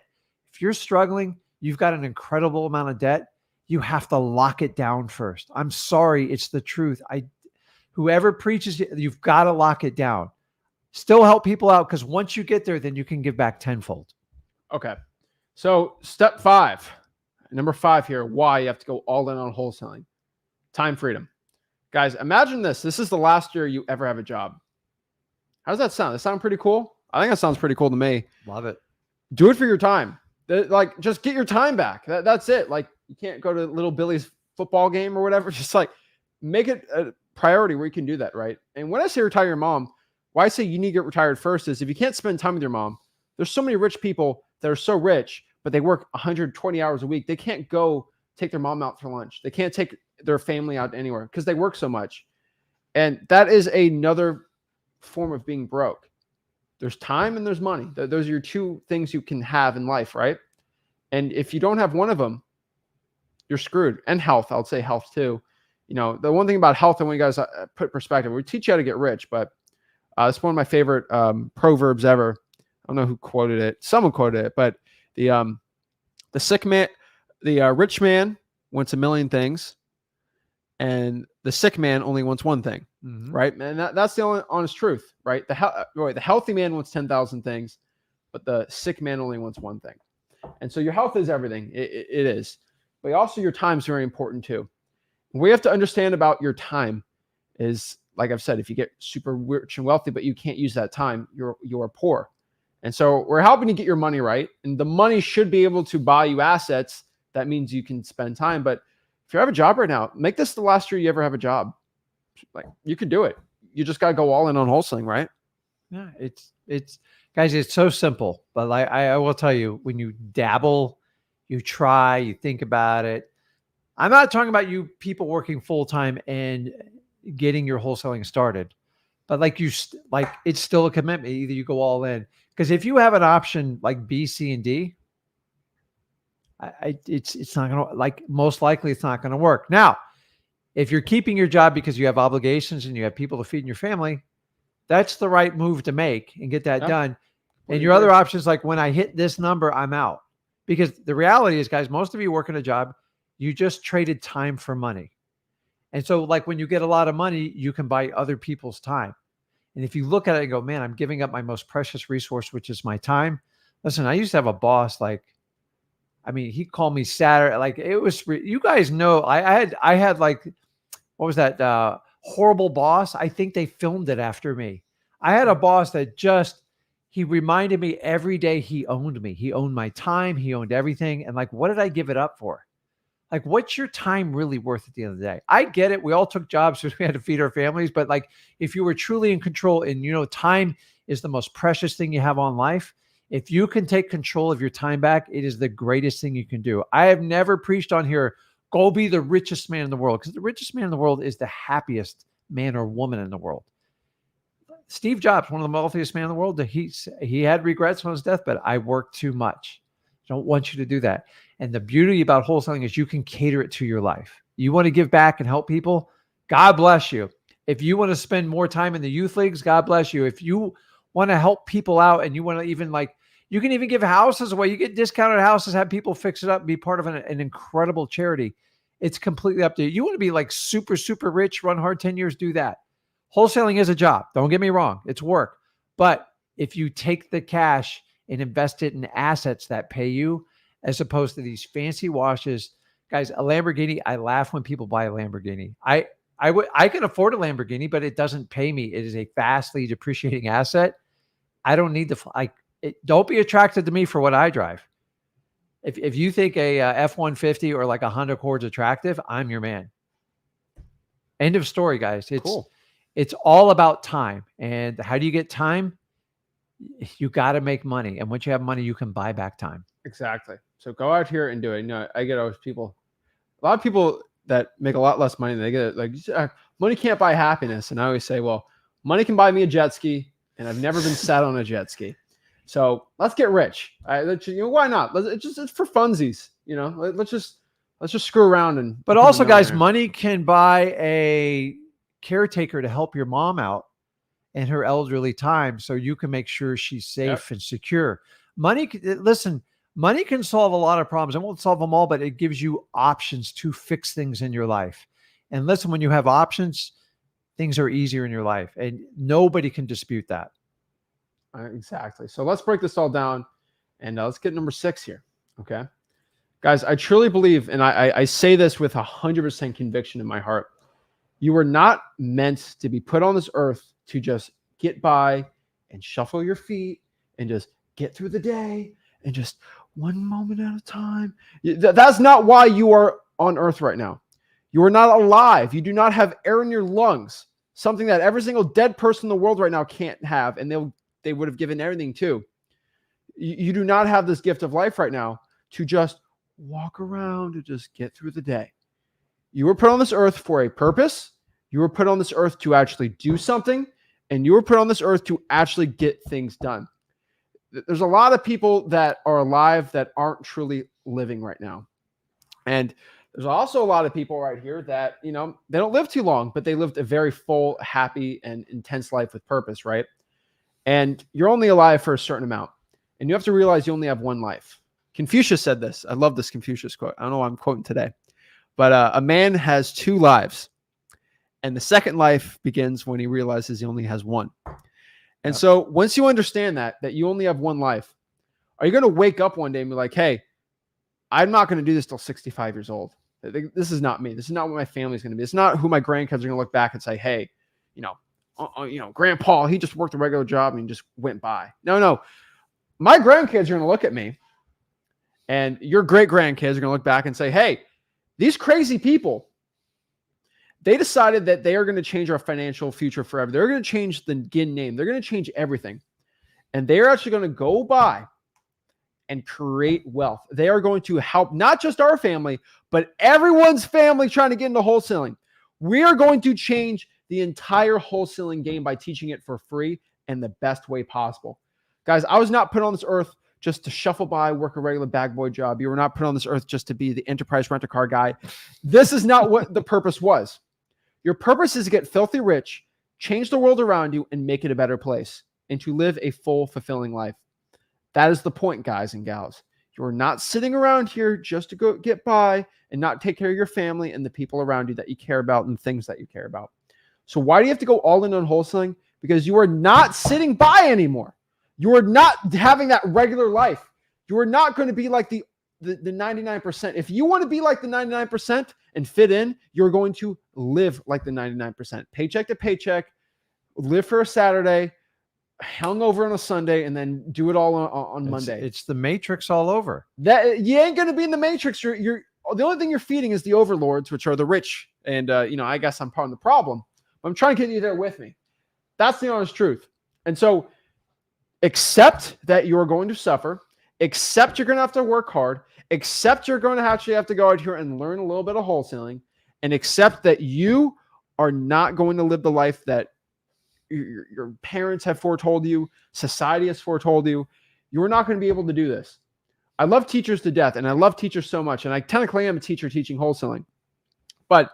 if you're struggling, you've got an incredible amount of debt, you have to lock it down first. I'm sorry. It's the truth. Whoever preaches, you've got to lock it down. Still help people out because once you get there, then you can give back tenfold.
Okay. So step 5, number 5 here, why you have to go all in on wholesaling. Time freedom. Guys, imagine this. This is the last year you ever have a job. How does that sound? Does that sound pretty cool? I think that sounds pretty cool to me.
Love it.
Do it for your time. Just get your time back. That's it. You can't go to little Billy's football game or whatever. Just make it a priority where you can do that, right? And when I say retire your mom, why I say you need to get retired first is if you can't spend time with your mom, there's so many rich people that are so rich, but they work 120 hours a week. They can't go take their mom out for lunch. They can't take their family out anywhere because they work so much. And that is another form of being broke. There's time and there's money. Those are your two things you can have in life, right? And if you don't have one of them, you're screwed. And health, I'll say health too. The one thing about health, I want you guys to put perspective. We teach you how to get rich, but it's one of my favorite proverbs ever. I don't know who quoted it. Someone quoted it, but the rich man wants a million things, and the sick man only wants one thing, right? And that's the only honest truth, right? The healthy man wants 10,000 things, but the sick man only wants one thing. And so your health is everything. It is. But also your time is very important too. What you have to understand about your time is, like I've said, if you get super rich and wealthy, but you can't use that time, you're poor. And so we're helping you get your money right. And the money should be able to buy you assets. That means you can spend time. But if you have a job right now, make this the last year you ever have a job. You can do it. You just got to go all in on wholesaling, right?
Yeah, it's guys, it's so simple. But I will tell you, when you dabble, you try, you think about it. I'm not talking about you people working full-time and getting your wholesaling started, but it's still a commitment. Either you go all in, Because if you have an option like B, C, and D, it's not going to, like, most likely it's not going to work. Now, if you're keeping your job because you have obligations and you have people to feed in your family, that's the right move to make and get that done. And your other options, like, when I hit this number, I'm out. Because the reality is, guys, most of you work in a job, you just traded time for money. And so, like, when you get a lot of money, you can buy other people's time. And if you look at it and go, man, I'm giving up my most precious resource, which is my time. Listen, I used to have a boss, like, I mean, he called me Saturday. Like, it was, you guys know, I had like, what was that? Horrible Boss. I think they filmed it after me. I had a boss that just, he reminded me every day he owned me. He owned my time. He owned everything. And like, what did I give it up for? Like, what's your time really worth at the end of the day? I get it. We all took jobs because we had to feed our families. But like, if you were truly in control, and you know, time is the most precious thing you have on life. If you can take control of your time back, it is the greatest thing you can do. I have never preached on here, go be the richest man in the world, because the richest man in the world is the happiest man or woman in the world. Steve Jobs, one of the wealthiest men in the world, he had regrets on his deathbed. I worked too much. Don't want you to do that. And the beauty about wholesaling is you can cater it to your life. You want to give back and help people? God bless you. If you want to spend more time in the youth leagues, God bless you. If you want to help people out and you want to even, like, you can even give houses away. You get discounted houses, have people fix it up, be part of an incredible charity. It's completely up to you. You want to be like super, super rich, run hard 10 years, do that. Wholesaling is a job. Don't get me wrong. It's work. But if you take the cash and invest it in assets that pay you, as opposed to these fancy washes, guys, a Lamborghini, I laugh when people buy a Lamborghini. I can afford a Lamborghini, but it doesn't pay me. It is a fastly depreciating asset. I don't need don't be attracted to me for what I drive. If you think a F-150 or like a Honda Accord's attractive, I'm your man. End of story, guys. It's all about time. And how do you get time? You got to make money. And once you have money, you can buy back time.
Exactly. So go out here and do it. You know, I get always a lot of people that make a lot less money. They get like, money can't buy happiness. And I always say, well, money can buy me a jet ski, and I've never been sat on a jet ski. So let's get rich. Why not? It's for funsies. You know, let's just screw around and.
But also, guys, money can buy a caretaker to help your mom out in her elderly time, so you can make sure she's safe and secure. Money can solve a lot of problems. It won't solve them all, but it gives you options to fix things in your life. And listen, when you have options, things are easier in your life, and nobody can dispute that.
Exactly. So let's break this all down, and let's get number 6 here. Okay, guys, I truly believe, and I say this with 100% conviction in my heart, you were not meant to be put on this earth to just get by and shuffle your feet and just get through the day and just one moment at a time. That's not why you are on earth right now. You are not alive. You do not have air in your lungs, something that every single dead person in the world right now can't have, and they would have given everything to. You do not have this gift of life right now to just walk around and just get through the day. You were put on this earth for a purpose. You were put on this earth to actually do something, and you were put on this earth to actually get things done. There's a lot of people that are alive that aren't truly living right now. And there's also a lot of people right here that, you know, they don't live too long, but they lived a very full, happy, and intense life with purpose, right? And you're only alive for a certain amount. And you have to realize you only have one life. Confucius said this. I love this Confucius quote. I don't know why I'm quoting today. But a man has 2 lives. And the second life begins when he realizes he only has one. And so once you understand that you only have one life, are you going to wake up one day and be like, hey, I'm not going to do this till 65 years old. This is not me. This is not what my family's going to be. It's not who my grandkids are going to look back and say, hey, Grandpa, he just worked a regular job and just went by. No. My grandkids are going to look at me, and your great grandkids are going to look back and say, hey, these crazy people, they decided that they are going to change our financial future forever. They're going to change the Ginn name. They're going to change everything. And they're actually going to go by and create wealth. They are going to help not just our family, but everyone's family trying to get into wholesaling. We are going to change the entire wholesaling game by teaching it for free and the best way possible. Guys, I was not put on this earth just to shuffle by, work a regular bag boy job. You were not put on this earth just to be the enterprise rent-a-car guy. This is not what the purpose was. Your purpose is to get filthy rich, change the world around you, and make it a better place, and to live a full, fulfilling life. That is the point, guys and gals. You are not sitting around here just to go get by and not take care of your family and the people around you that you care about and things that you care about. So why do you have to go all in on wholesaling? Because you are not sitting by anymore. You are not having that regular life. You are not going to be like the 99%. If you want to be like the 99% and fit in, you're going to live like the 99%. Paycheck to paycheck, live for a Saturday, hung over on a Sunday, and then do it all on Monday.
It's the Matrix all over.
That you ain't going to be in the Matrix. You're the only thing you're feeding is the overlords, which are the rich. And I guess I'm part of the problem. I'm trying to get you there with me. That's the honest truth. And so accept that you're going to suffer. Accept you're going to have to work hard. Accept you're going to actually have to go out here and learn a little bit of wholesaling. And accept that you are not going to live the life that your parents have foretold you, society has foretold you. You're not going to be able to do this. I love teachers to death, and I love teachers so much. And I technically am a teacher teaching wholesaling. But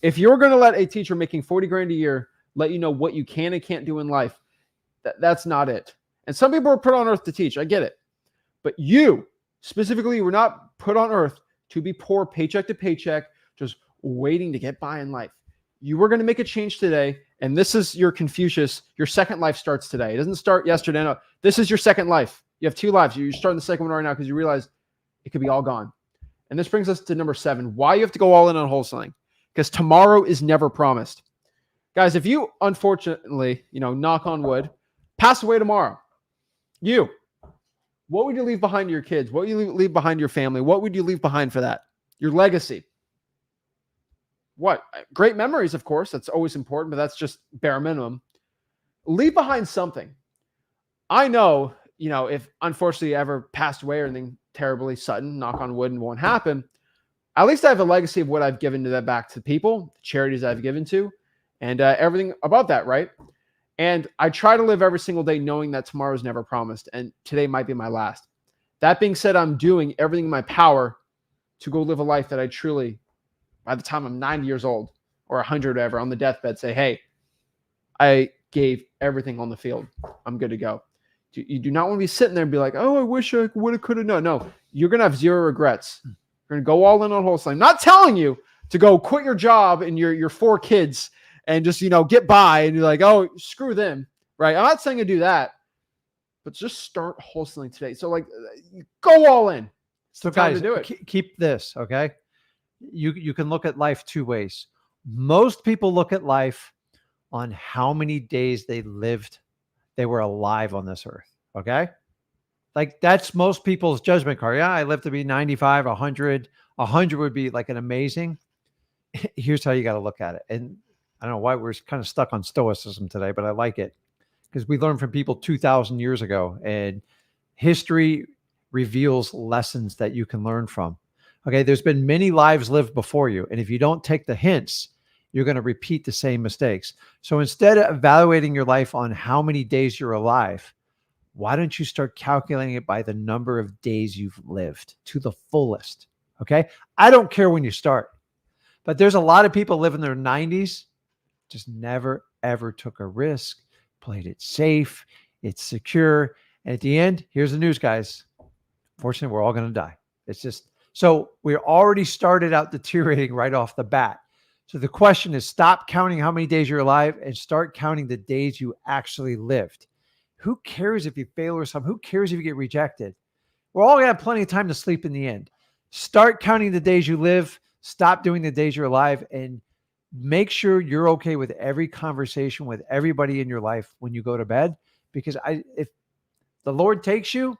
if you're going to let a teacher making 40 grand a year let you know what you can and can't do in life, that's not it. And some people are put on earth to teach. I get it. But you, specifically, were not put on earth to be poor, paycheck to paycheck, just waiting to get by in life. You were going to make a change today. And this is your Confucius. Your second life starts today. It doesn't start yesterday. No, this is your second life. You have 2 lives. You're starting the second one right now because you realize it could be all gone. And this brings us to number 7. Why you have to go all in on wholesaling. Because tomorrow is never promised. Guys, if you, unfortunately, knock on wood, pass away tomorrow, what would you leave behind to your kids? What would you leave behind to your family? What would you leave behind for that? Your legacy. What? Great memories, of course. That's always important, but that's just bare minimum. Leave behind something. I know, if unfortunately you ever passed away or anything terribly sudden, knock on wood, and won't happen, at least I have a legacy of what I've given to that back to people, the charities I've given to, and everything about that, right? And I try to live every single day knowing that tomorrow is never promised, and today might be my last. That being said, I'm doing everything in my power to go live a life that I truly, by the time I'm 90 years old or 100 or whatever, on the deathbed, say, hey, I gave everything on the field. I'm good to go. You do not want to be sitting there and be like, oh, I wish I would have, could have. No, you're going to have zero regrets. You're going to go all in on wholesaling. I'm not telling you to go quit your job and your 4 kids and just, get by and you're like, oh, screw them, right? I'm not saying to do that, but just start wholesaling today. So go all in.
So guys, do it. Keep this, okay? You can look at life 2 ways. Most people look at life on how many days they were alive on this earth, okay? That's most people's judgment card. Yeah, I live to be 95, 100. 100 would be like an amazing. Here's how you got to look at it. And I don't know why we're kind of stuck on stoicism today, but I like it because we learned from people 2,000 years ago, and history reveals lessons that you can learn from. Okay, there's been many lives lived before you, and if you don't take the hints, you're going to repeat the same mistakes. So instead of evaluating your life on how many days you're alive, why don't you start calculating it by the number of days you've lived to the fullest? Okay, I don't care when you start, but there's a lot of people living in their 90s, just never, ever took a risk, played it safe, it's secure. And at the end, here's the news, guys. Fortunately, we're all going to die. It's just, so we're already started out deteriorating right off the bat. So the question is, stop counting how many days you're alive and start counting the days you actually lived. Who cares if you fail or something? Who cares if you get rejected? We're all going to have plenty of time to sleep in the end. Start counting the days you live. Stop doing the days you're alive, and make sure you're okay with every conversation with everybody in your life when you go to bed. Because if the Lord takes you,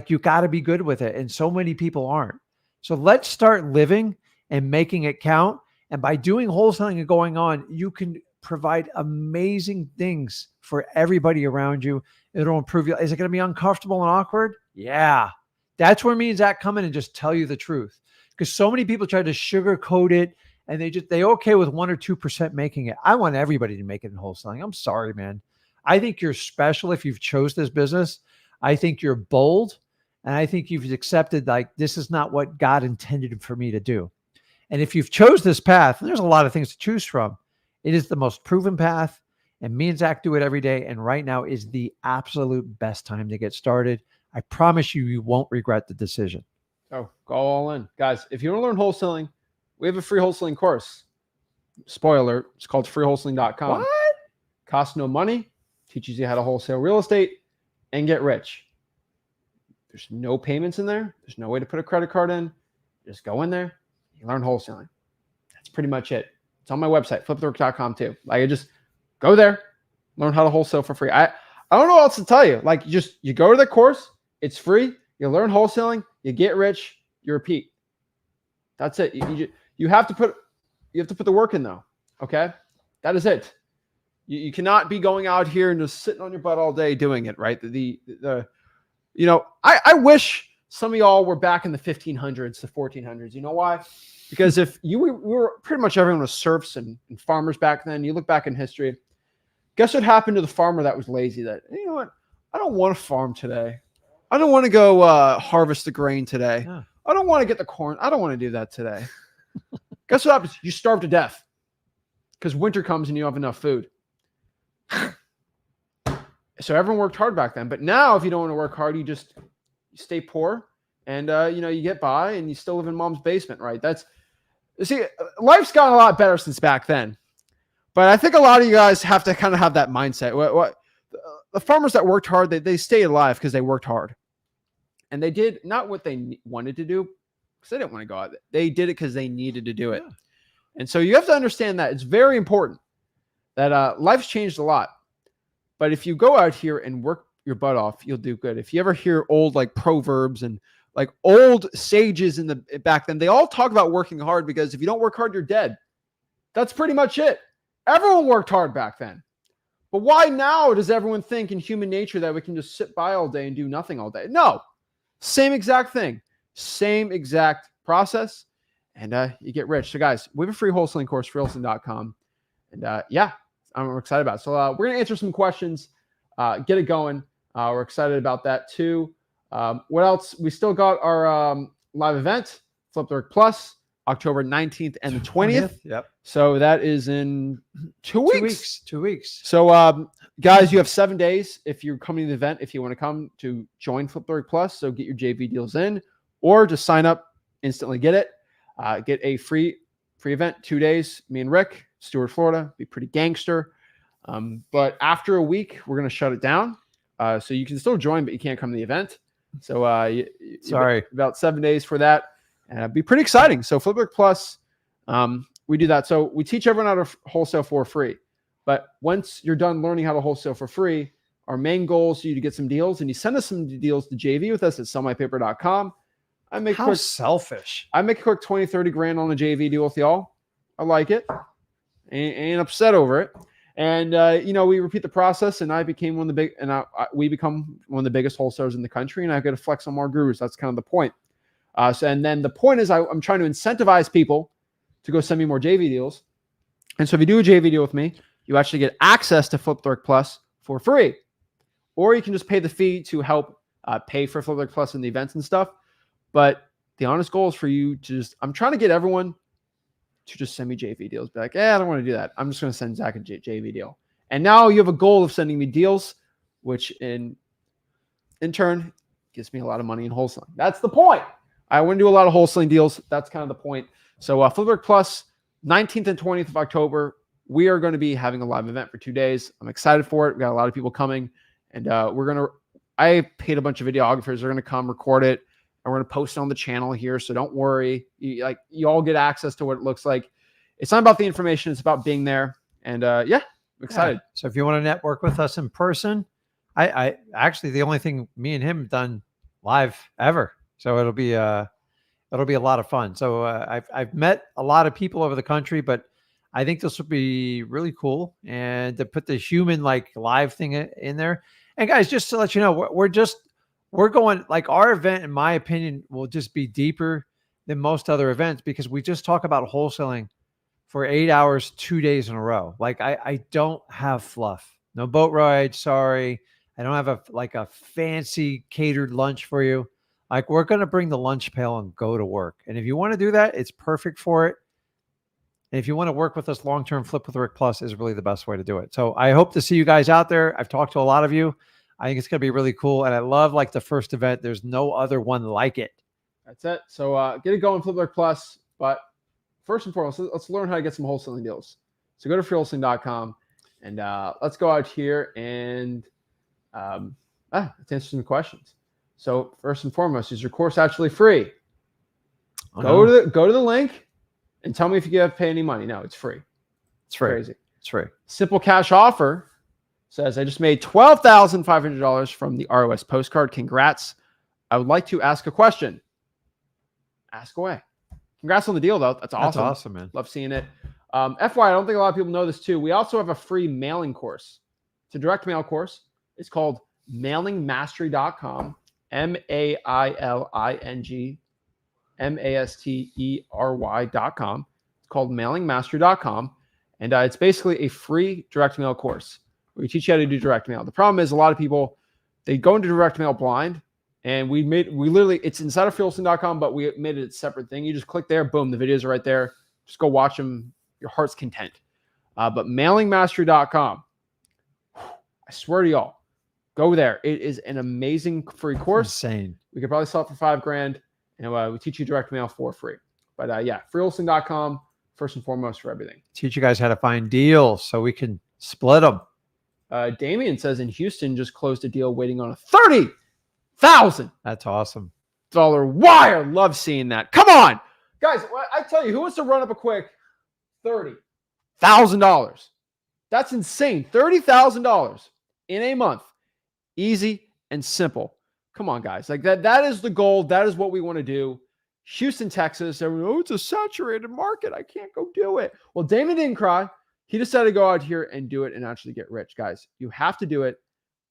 you got to be good with it. And so many people aren't. So let's start living and making it count. And by doing wholesaling and going on, you can provide amazing things for everybody around you. It'll improve you. Is it going to be uncomfortable and awkward? Yeah. That's where me and Zach come in and just tell you the truth. Because so many people try to sugarcoat it, and they're okay with 1 or 2% making it. I want everybody to make it in wholesaling. I'm sorry, man. I think you're special if you've chose this business. I think you're bold. And I think you've accepted like, this is not what God intended for me to do. And if you've chose this path, and there's a lot of things to choose from, it is the most proven path. And me and Zach do it every day. And right now is the absolute best time to get started. I promise you, you won't regret the decision.
So go all in. Guys, if you want to learn wholesaling, we have a free wholesaling course. Spoiler, it's called freewholesaling.com.
What?
Costs no money, teaches you how to wholesale real estate and get rich. There's no payments in there. There's no way to put a credit card in. Just go in there, you learn wholesaling. That's pretty much it. It's on my website, flipwithrick.com too. Like, I just go there, learn how to wholesale for free. I don't know what else to tell you. Like, you go to the course, it's free, you learn wholesaling, you get rich, you repeat. That's it. You have to put the work in though. Okay? That is it. You cannot be going out here and just sitting on your butt all day doing it, right? I wish some of y'all were back in the 1500s, the 1400s. You know why? Because if we were pretty much everyone was serfs and farmers back then. You look back in history, guess what happened to the farmer that was lazy? That, you know what? I don't want to farm today. I don't want to go harvest the grain today.
Yeah.
I don't want to get the corn. I don't want to do that today. Guess what happens? You starve to death because winter comes and you don't have enough food. So everyone worked hard back then. But now if you don't want to work hard, you stay poor and, you get by and you still live in mom's basement, right? Life's gotten a lot better since back then. But I think a lot of you guys have to kind of have that mindset. The farmers that worked hard, they stayed alive because they worked hard. And they did not what they wanted to do because they didn't want to go out. They did it because they needed to do it. Yeah. And so you have to understand that it's very important that life's changed a lot. But if you go out here and work your butt off, you'll do good. If you ever hear old like proverbs and like old sages back then, they all talk about working hard because if you don't work hard, you're dead. That's pretty much it. Everyone worked hard back then. But why now does everyone think in human nature that we can just sit by all day and do nothing all day? No. Same exact thing. Same exact process. And you get rich. So guys, we have a free wholesaling course, freewholesaling.com. And I'm excited about it. So we're going to answer some questions, get it going. We're excited about that too. What else? We still got our live event, Flip the Rick Plus, October 19th and the 20th.
Yep.
So that is in 2 weeks.
2 weeks.
So guys, you have 7 days if you're coming to the event, if you want to come to join Flip the Rick Plus. So get your JV deals in or just sign up, instantly get it. Get a free event, 2 days. Me and Rick, Stewart, Florida, be pretty gangster. But after a week, we're going to shut it down. So you can still join, but you can't come to the event. So
sorry,
about 7 days for that. And it'd be pretty exciting. So Flip the Rick Plus, we do that. So we teach everyone how to wholesale for free. But once you're done learning how to wholesale for free, our main goal is for you to get some deals. And you send us some deals to JV with us at sellmypaper.com.
How selfish.
I make a quick 20, 30 grand on a JV deal with y'all. I like it. Ain't upset over it. And, we repeat the process and we become one of the biggest wholesalers in the country, and I've got to flex on more gurus. That's kind of the point. And then the point is I'm trying to incentivize people to go send me more JV deals. And so if you do a JV deal with me, you actually get access to Flip the Rick Plus for free, or you can just pay the fee to help pay for Flip the Rick Plus and the events and stuff. But the honest goal is for you to I'm trying to get everyone to just send me JV deals. Be like, I don't want to do that. I'm just going to send Zach a JV deal. And now you have a goal of sending me deals, which in turn gives me a lot of money in wholesaling. That's the point. I want to do a lot of wholesaling deals. That's kind of the point. So Flip the Rick Plus, 19th and 20th of October, we are going to be having a live event for 2 days. I'm excited for it. We got a lot of people coming, and I paid a bunch of videographers. They're going to come record it, and we're going to post it on the channel here. So don't worry. You all get access to what it looks like. It's not about the information. It's about being there. And I'm excited.
Yeah. So if you want to network with us in person, I actually, the only thing me and him have done live ever. So it'll be a lot of fun. So I've met a lot of people over the country, but I think this will be really cool. And to put the human live thing in there. And guys, just to let you know, we're going, our event, in my opinion, will just be deeper than most other events because we just talk about wholesaling for 8 hours, 2 days in a row. I don't have fluff. No boat ride. Sorry. I don't have a fancy catered lunch for you. Like, we're going to bring the lunch pail and go to work. And if you want to do that, it's perfect for it. And if you want to work with us long-term, Flip with Rick Plus is really the best way to do it. So I hope to see you guys out there. I've talked to a lot of you. I think it's going to be really cool. And I love like the first event. There's no other one like it.
That's it. So get it going, Flip with Rick Plus. But first and foremost, let's learn how to get some wholesaling deals. So go to freewholesaling.com and let's go out here and let's answer some questions. So first and foremost, is your course actually free? Go to the link and tell me if you have to pay any money. No, it's free.
It's free.
Crazy.
It's free.
Simple cash offer says, I just made $12,500 from the ROS postcard. Congrats. I would like to ask a question. Ask away. Congrats on the deal, though. That's awesome.
That's awesome, man.
Love seeing it. FYI, I don't think a lot of people know this too. We also have a free mailing course. It's a direct mail course. It's called mailingmastery.com. mailingmastery.com. It's called mailingmastery.com. And it's basically a free direct mail course where we teach you how to do direct mail. The problem is a lot of people, they go into direct mail blind, and we literally, it's inside of freewholesaling.com, but we made it a separate thing. You just click there, boom, the videos are right there. Just go watch them, your heart's content. But mailingmastery.com, I swear to y'all, go there. It is an amazing free course.
Insane.
We could probably sell it for $5,000, and we teach you direct mail for free. But yeah, freewholesaling.com, first and foremost for everything.
Teach you guys how to find deals so we can split them.
Damien says in Houston just closed a deal waiting on a $30,000.
That's awesome.
Wire. Love seeing that. Come on, guys. I tell you, who wants to run up a quick $30,000? That's insane. $30,000 in a month. Easy and simple. Come on, guys. Like that is the goal. That is what we want to do. Houston, Texas. Everyone, it's a saturated market. I can't go do it. Well, Damon didn't cry. He decided to go out here and do it and actually get rich. Guys, you have to do it.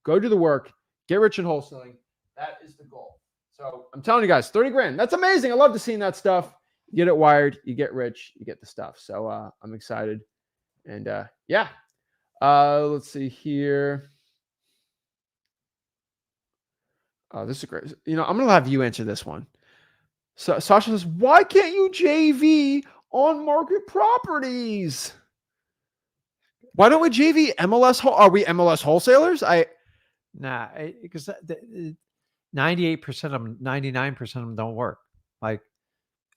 Go do the work. Get rich in wholesaling. That is the goal. So I'm telling you guys, $30,000. That's amazing. I love to see that stuff. You get it wired. You get rich. You get the stuff. So I'm excited. And yeah. Let's see here. This is great. I'm going to have you answer this one. So Sasha says, why can't you JV on market properties? Why don't we JV MLS? Are we MLS wholesalers?
Nah, because 98% of them, 99% of them don't work.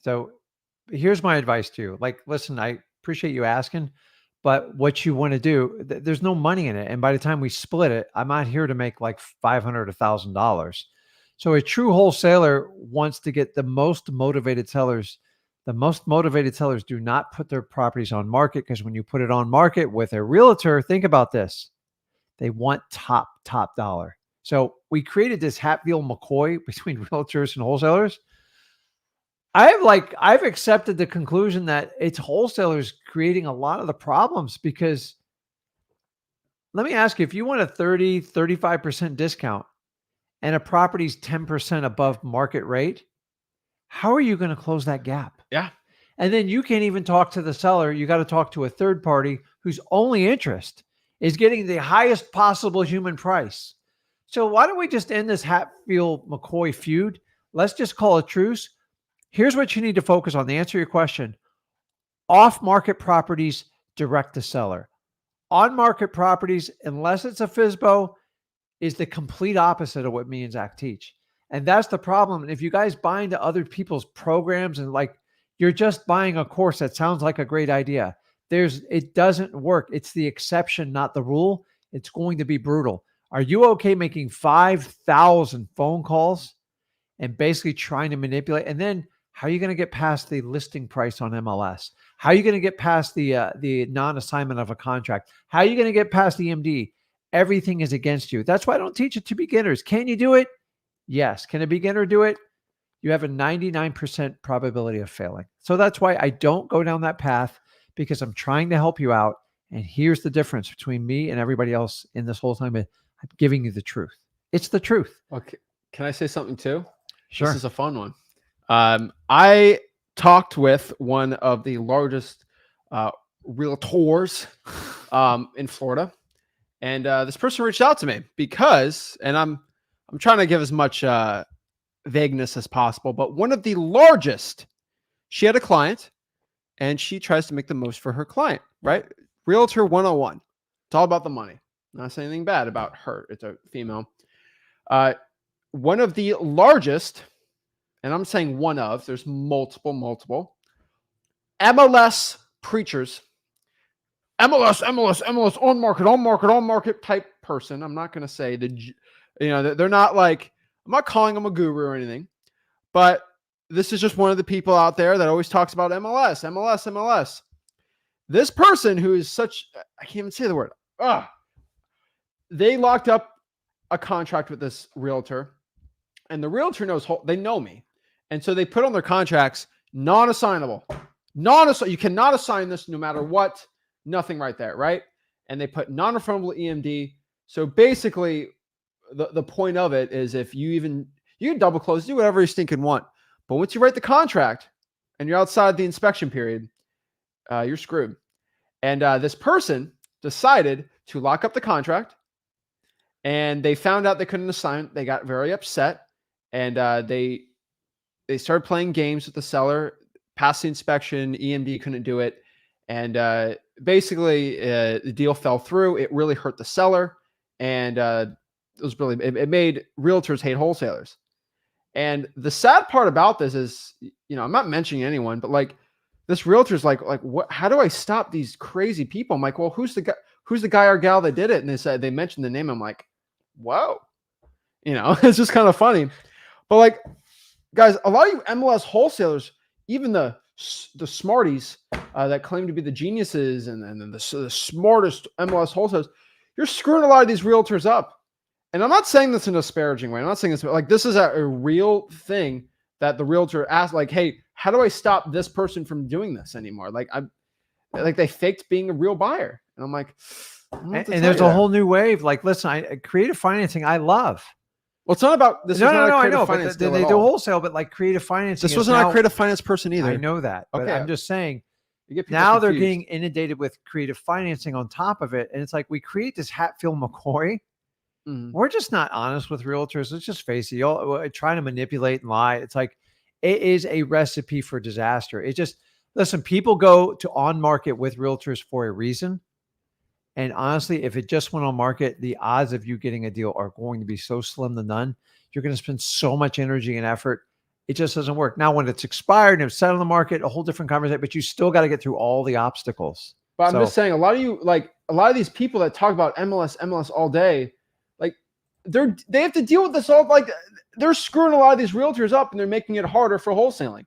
So here's my advice to you. Listen, I appreciate you asking, but what you want to do, there's no money in it. And by the time we split it, I'm not here to make like $500 or $1,000. So a true wholesaler wants to get the most motivated sellers. The most motivated sellers do not put their properties on market, because when you put it on market with a realtor, think about this. They want top dollar. So we created this Hatfield-McCoy between realtors and wholesalers. I've accepted the conclusion that it's wholesalers creating a lot of the problems, because let me ask you, if you want a 30, 35% discount and a property's 10% above market rate, how are you going to close that gap?
Yeah.
And then you can't even talk to the seller. You got to talk to a third party whose only interest is getting the highest possible human price. So why don't we just end this Hatfield-McCoy feud? Let's just call a truce. Here's what you need to focus on. To answer your question, off-market properties, direct to seller. On-market properties, unless it's a FSBO, is the complete opposite of what me and Zach teach. And that's the problem. And if you guys buy into other people's programs and you're just buying a course that sounds like a great idea, it doesn't work. It's the exception, not the rule. It's going to be brutal. Are you okay making 5,000 phone calls and basically trying to manipulate? And then how are you going to get past the listing price on MLS? How are you going to get past the non-assignment of a contract? How are you going to get past the EMD? Everything is against you. That's why I don't teach it to beginners. Can you do it? Yes. Can a beginner do it? You have a 99% probability of failing. So that's why I don't go down that path, because I'm trying to help you out. And here's the difference between me and everybody else in this whole time. I'm giving you the truth. It's the truth.
Okay. Can I say something too?
Sure.
This is a fun one. I talked with one of the largest realtors in Florida, And this person reached out to me because, and I'm trying to give as much vagueness as possible, but one of the largest, she had a client and she tries to make the most for her client, right? Realtor 101. It's all about the money. Not saying anything bad about her. It's a female. One of the largest, and I'm saying one of, there's multiple MLS preachers, MLS, on market type person. I'm not going to say they're not like, I'm not calling them a guru or anything, but this is just one of the people out there that always talks about MLS. This person who is such, I can't even say the word. They locked up a contract with this realtor, and the realtor knows, they know me. And so they put on their contracts, non-assignable. You cannot assign this no matter what. Nothing right there, right? And they put non-refundable EMD. So basically, the point of it is if you can double close, do whatever you stinking want. But once you write the contract and you're outside the inspection period, you're screwed. And this person decided to lock up the contract, and they found out they couldn't assign. They got very upset, and they started playing games with the seller. Passed the inspection, EMD couldn't do it, and basically the deal fell through. It really hurt the seller, and it made realtors hate wholesalers. And the sad part about this is, I'm not mentioning anyone, but like this realtor's like what? How do I stop these crazy people? I'm like, well, who's the guy or gal that did it? And they mentioned the name. I'm like, whoa, it's just kind of funny. But like, guys, a lot of you MLS wholesalers, even the smarties that claim to be the geniuses and the smartest MLS wholesalers, you're screwing a lot of these realtors up. And I'm not saying this in a disparaging way. I'm not saying this, like, this is a real thing that the realtor asked, like, hey, how do I stop this person from doing this anymore? Like, they faked being a real buyer. And I'm like,
and there's a whole new wave. Like, listen, creative financing, I love.
Well, it's not about this.
No,
I
know. But they do wholesale, but like creative financing.
This wasn't a creative finance person either.
I know that, but
okay.
I'm just saying.
Now
they're getting inundated with creative financing on top of it, and it's like we create this Hatfield McCoy. Mm-hmm. We're just not honest with realtors. Let's just face it. Y'all trying to manipulate and lie. It's like it is a recipe for disaster. It just listen. People go to on market with realtors for a reason. And honestly, if it just went on market, the odds of you getting a deal are going to be so slim to none. You're going to spend so much energy and effort. It just doesn't work. Now, when it's expired and it's set on the market, a whole different conversation, but you still got to get through all the obstacles.
But I'm just saying, a lot of these people that talk about MLS all day, like they have to deal with this all. Like they're screwing a lot of these realtors up, and they're making it harder for wholesaling.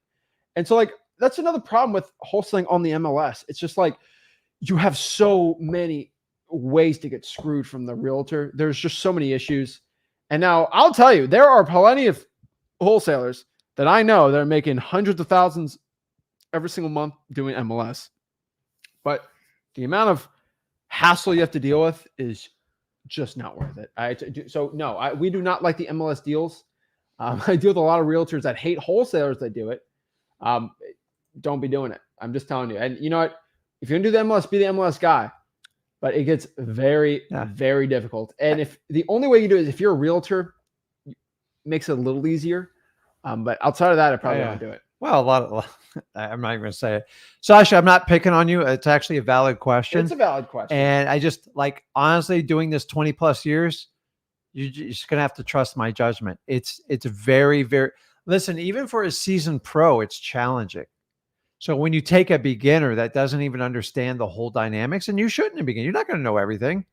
And so, like, that's another problem with wholesaling on the MLS. It's just like you have so many ways to get screwed from the realtor. There's just so many issues. And now I'll tell you, there are plenty of wholesalers that I know that are making hundreds of thousands every single month doing MLS. But the amount of hassle you have to deal with is just not worth it. We do not like the MLS deals. I deal with a lot of realtors that hate wholesalers that do it. Don't be doing it. I'm just telling you. And you know what? If you're going to do the MLS, be the MLS guy. But it gets very, very difficult. And if the only way you do it is if you're a realtor, it makes it a little easier. But outside of that, I probably won't do it.
Well, I'm not even going to say it. Sasha, I'm not picking on you. It's actually a valid question.
It's a valid question.
And I just honestly, doing this 20 plus years, you're just going to have to trust my judgment. It's very, very, listen, even for a seasoned pro, it's challenging. So when you take a beginner that doesn't even understand the whole dynamics, and you shouldn't begin, you're not going to know everything.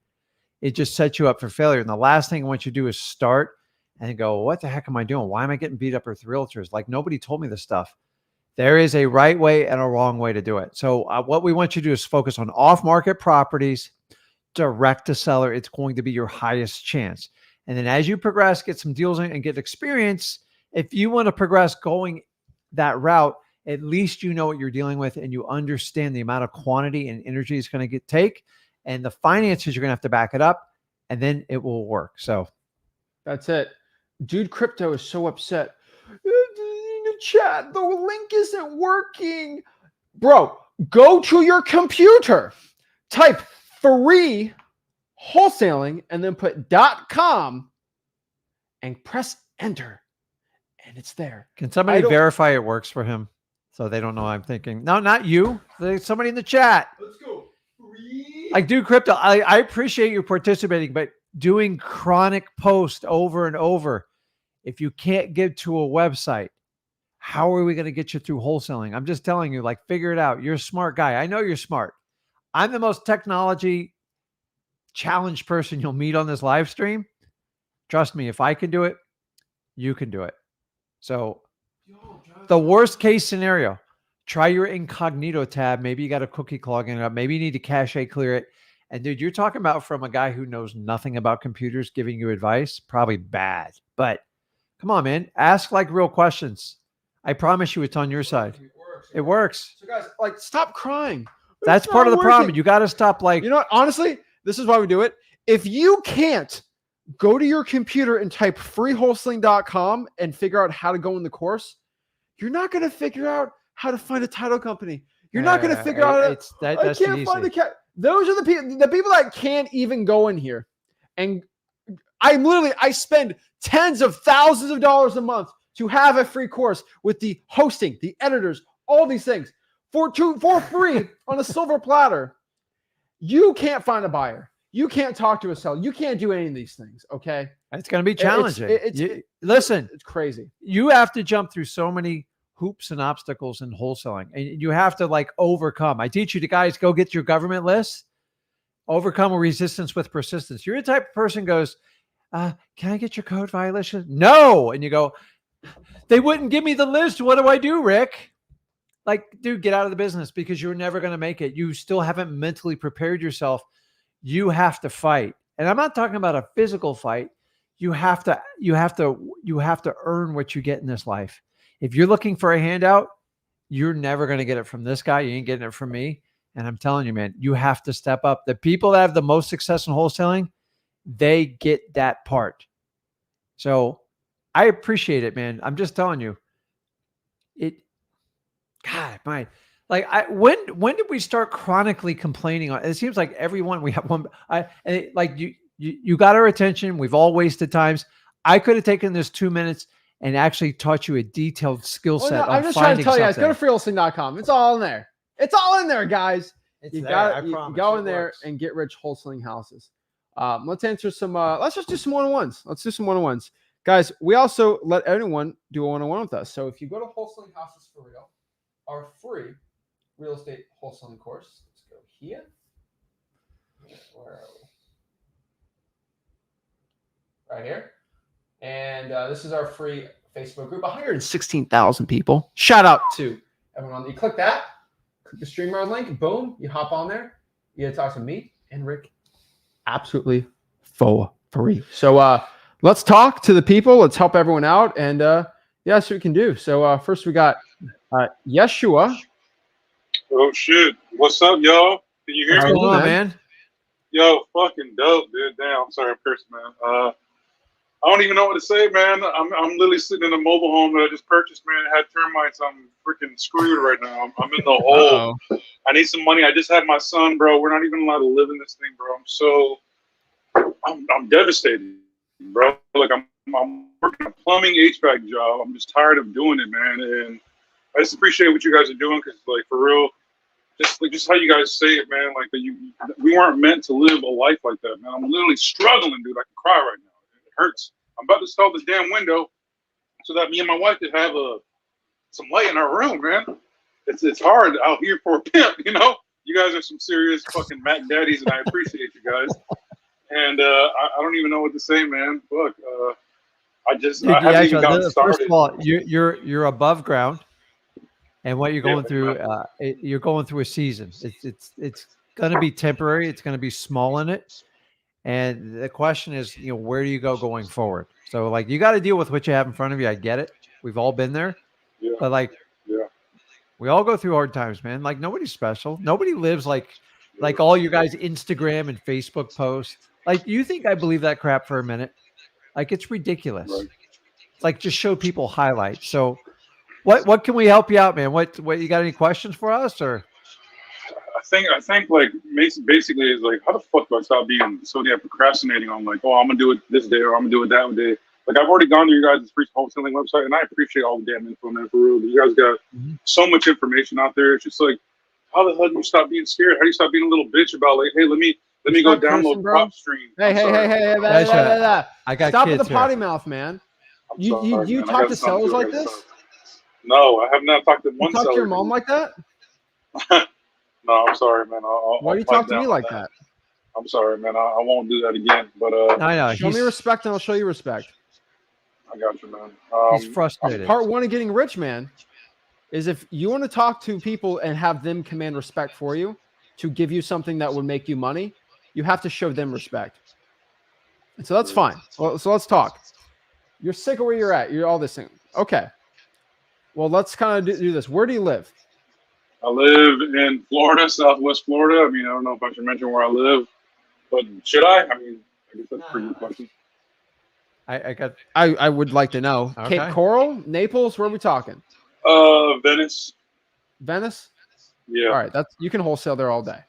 It just sets you up for failure. And the last thing I want you to do is start and go, what the heck am I doing? Why am I getting beat up with realtors? Like, nobody told me this stuff. There is a right way and a wrong way to do it. So what we want you to do is focus on off-market properties, direct to seller. It's going to be your highest chance. And then as you progress, get some deals in and get experience. If you want to progress going that route, at least you know what you're dealing with and you understand the amount of quantity and energy it's going to take, and the finances, you're going to have to back it up, and then it will work. So
that's it. Dude, Crypto is so upset. Chat, the link isn't working. Bro, go to your computer. Type free wholesaling, and then put .com and press enter, and it's there.
Can somebody verify it works for him so they don't know I'm thinking? No, not you. There's somebody in the chat.
Let's go.
Like, do crypto. I appreciate you participating, but doing chronic post over and over. If you can't get to a website, how are we going to get you through wholesaling? I'm just telling you, like, figure it out. You're a smart guy. I know you're smart. I'm the most technology challenged person you'll meet on this live stream. Trust me, if I can do it, you can do it. So the worst case scenario, try your incognito tab. Maybe you got a cookie clogging up. Maybe you need to cache clear it. And dude, you're talking about from a guy who knows nothing about computers giving you advice, probably bad. But come on, man, ask like real questions. I promise you it's on your side. It works.
So guys, like, stop crying.
That's part of the problem. You got to stop, like,
you know what? Honestly, this is why we do it. If you can't go to your computer and type freewholesaling.com and figure out how to go in the course, you're not going to figure out how to find a title company. You're not going to figure out
that's
I can't find the cat. Those are the people that can't even go in here. And I spend tens of thousands of dollars a month to have a free course with the hosting, the editors, all these things for free on a silver platter. You can't find a buyer. You can't talk to a seller. You can't do any of these things. Okay.
It's going to be challenging. Listen,
it's crazy.
You have to jump through so many hoops and obstacles in wholesaling, and you have to, like, overcome. I teach you to guys, go get your government list, overcome a resistance with persistence. You're the type of person goes, can I get your code violation? No. And you go, they wouldn't give me the list. What do I do, Rick? Like, dude, get out of the business, because you're never going to make it. You still haven't mentally prepared yourself. You have to fight. And I'm not talking about a physical fight. You have to earn what you get in this life. If you're looking for a handout, you're never going to get it from this guy. You ain't getting it from me. And I'm telling you, man, you have to step up. The people that have the most success in wholesaling, they get that part. So I appreciate it, man. I'm just telling you, when did we start chronically complaining on it? Seems like everyone we have one. You got our attention. We've all wasted times. I could have taken this 2 minutes and actually taught you a detailed skill set.
I'm just trying to tell you guys, go to freewholesaling.com. It's all in there. It's all in there, guys. You go in there and get rich wholesaling houses. Let's answer some. Let's just do some one-on-ones. Let's do some one-on-ones, guys. We also let anyone do a one-on-one with us. So if you go to Wholesaling Houses for Real, our free real estate wholesaling course. Let's go here. Where are we? Right here. And this is our free Facebook group. 116,000 people. Shout out to everyone on. You click that. Click the StreamYard link. Boom. You hop on there. You get to talk to me and Rick. Absolutely for free. So let's talk to the people. Let's help everyone out. And that's what we can do. So first we got Yeshua.
Oh shit! What's up, y'all? Can you hear me,
man?
Yo, fucking dope, dude. Damn, I'm sorry, I'm cursing, man. I don't even know what to say, man. I'm literally sitting in a mobile home that I just purchased, man. It had termites. I'm freaking screwed right now. I'm in the hole. I need some money. I just had my son, bro. We're not even allowed to live in this thing, bro. I'm devastated, bro. Like I'm working a plumbing HVAC job. I'm just tired of doing it, man. And I just appreciate what you guys are doing, because, like, for real, just how you guys say it, man. Like, we weren't meant to live a life like that, man. I'm literally struggling, dude. I can cry right now. It hurts. I'm about to install this damn window so that me and my wife could have some light in our room, man. It's hard out here for a pimp, you know. You guys are some serious fucking Mac daddies, and I appreciate you guys. And I don't even know what to say, man. Look, I haven't even gotten started.
First of all, you're above ground, and what you're going through, you're going through a season. It's going to be temporary. It's going to be small in it. And the question is, where do you go going forward? So, like, you got to deal with what you have in front of you. I get it. We've all been there. Yeah. But we all go through hard times, man. Like, nobody's special. Nobody lives like all you guys Instagram and Facebook posts. Like, you think I believe that crap for a minute? Like, it's ridiculous. Right. Like, just show people highlights. So what can we help you out, man? What you got any questions for us, or?
think like basically is like, how the fuck do I stop being so damn procrastinating on like, oh, I'm gonna do it this day or I'm gonna do it that day. Like I've already gone to your guys' free wholesaling website, and I appreciate all the damn info, man. For real, you guys got so much information out there. It's just like, how the hell do you stop being scared? How do you stop being a little bitch about like, hey, let me go download prop stream.
Hey,
I got
stop
kids
with the potty
here.
mouth, man.
I'm
You
sorry, man. I
talk
got
to
something
sellers
to
like
do.
this?
No, I have not talked to
You
one
talk
seller.
to your mom like that?
No, I'm sorry, man.
Why do you
I'll
talk to
pipe
me
down
like
on
that?
I'm sorry, man. I won't do that again. But
I know.
Show me respect and I'll show you respect.
I got you, man.
He's frustrated.
Part one of getting rich, man, is if you want to talk to people and have them command respect for you to give you something that would make you money, you have to show them respect. And so that's fine. Well, so let's talk. You're sick of where you're at. You're all this thing. Okay. Well, let's kind of do this. Where do you live?
I live in Florida, Southwest Florida. I mean, I don't know if I should mention where I live, but should I? I mean, I guess that's a pretty good question.
I would like to know.
Okay.
Cape Coral, Naples, where are we talking?
Venice.
Venice?
Yeah.
All right, you can wholesale there all day.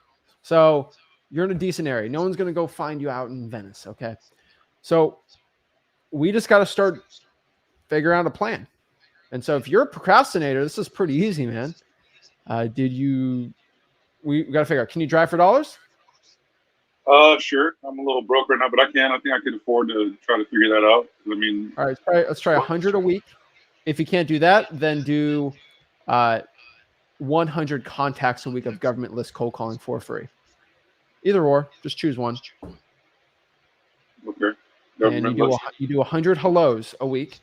So you're in a decent area. No one's gonna go find you out in Venice. Okay. So we just got to start figuring out a plan. And so if you're a procrastinator, this is pretty easy, man. We got to figure out, can you drive for dollars?
Sure. I'm a little broke right now, but I think I can afford to try to figure that out. I mean,
all right, let's try 100 a week. If you can't do that, then do 100 contacts a week of government list cold calling for free. Either or, just choose one.
Okay.
And you do 100 hellos a week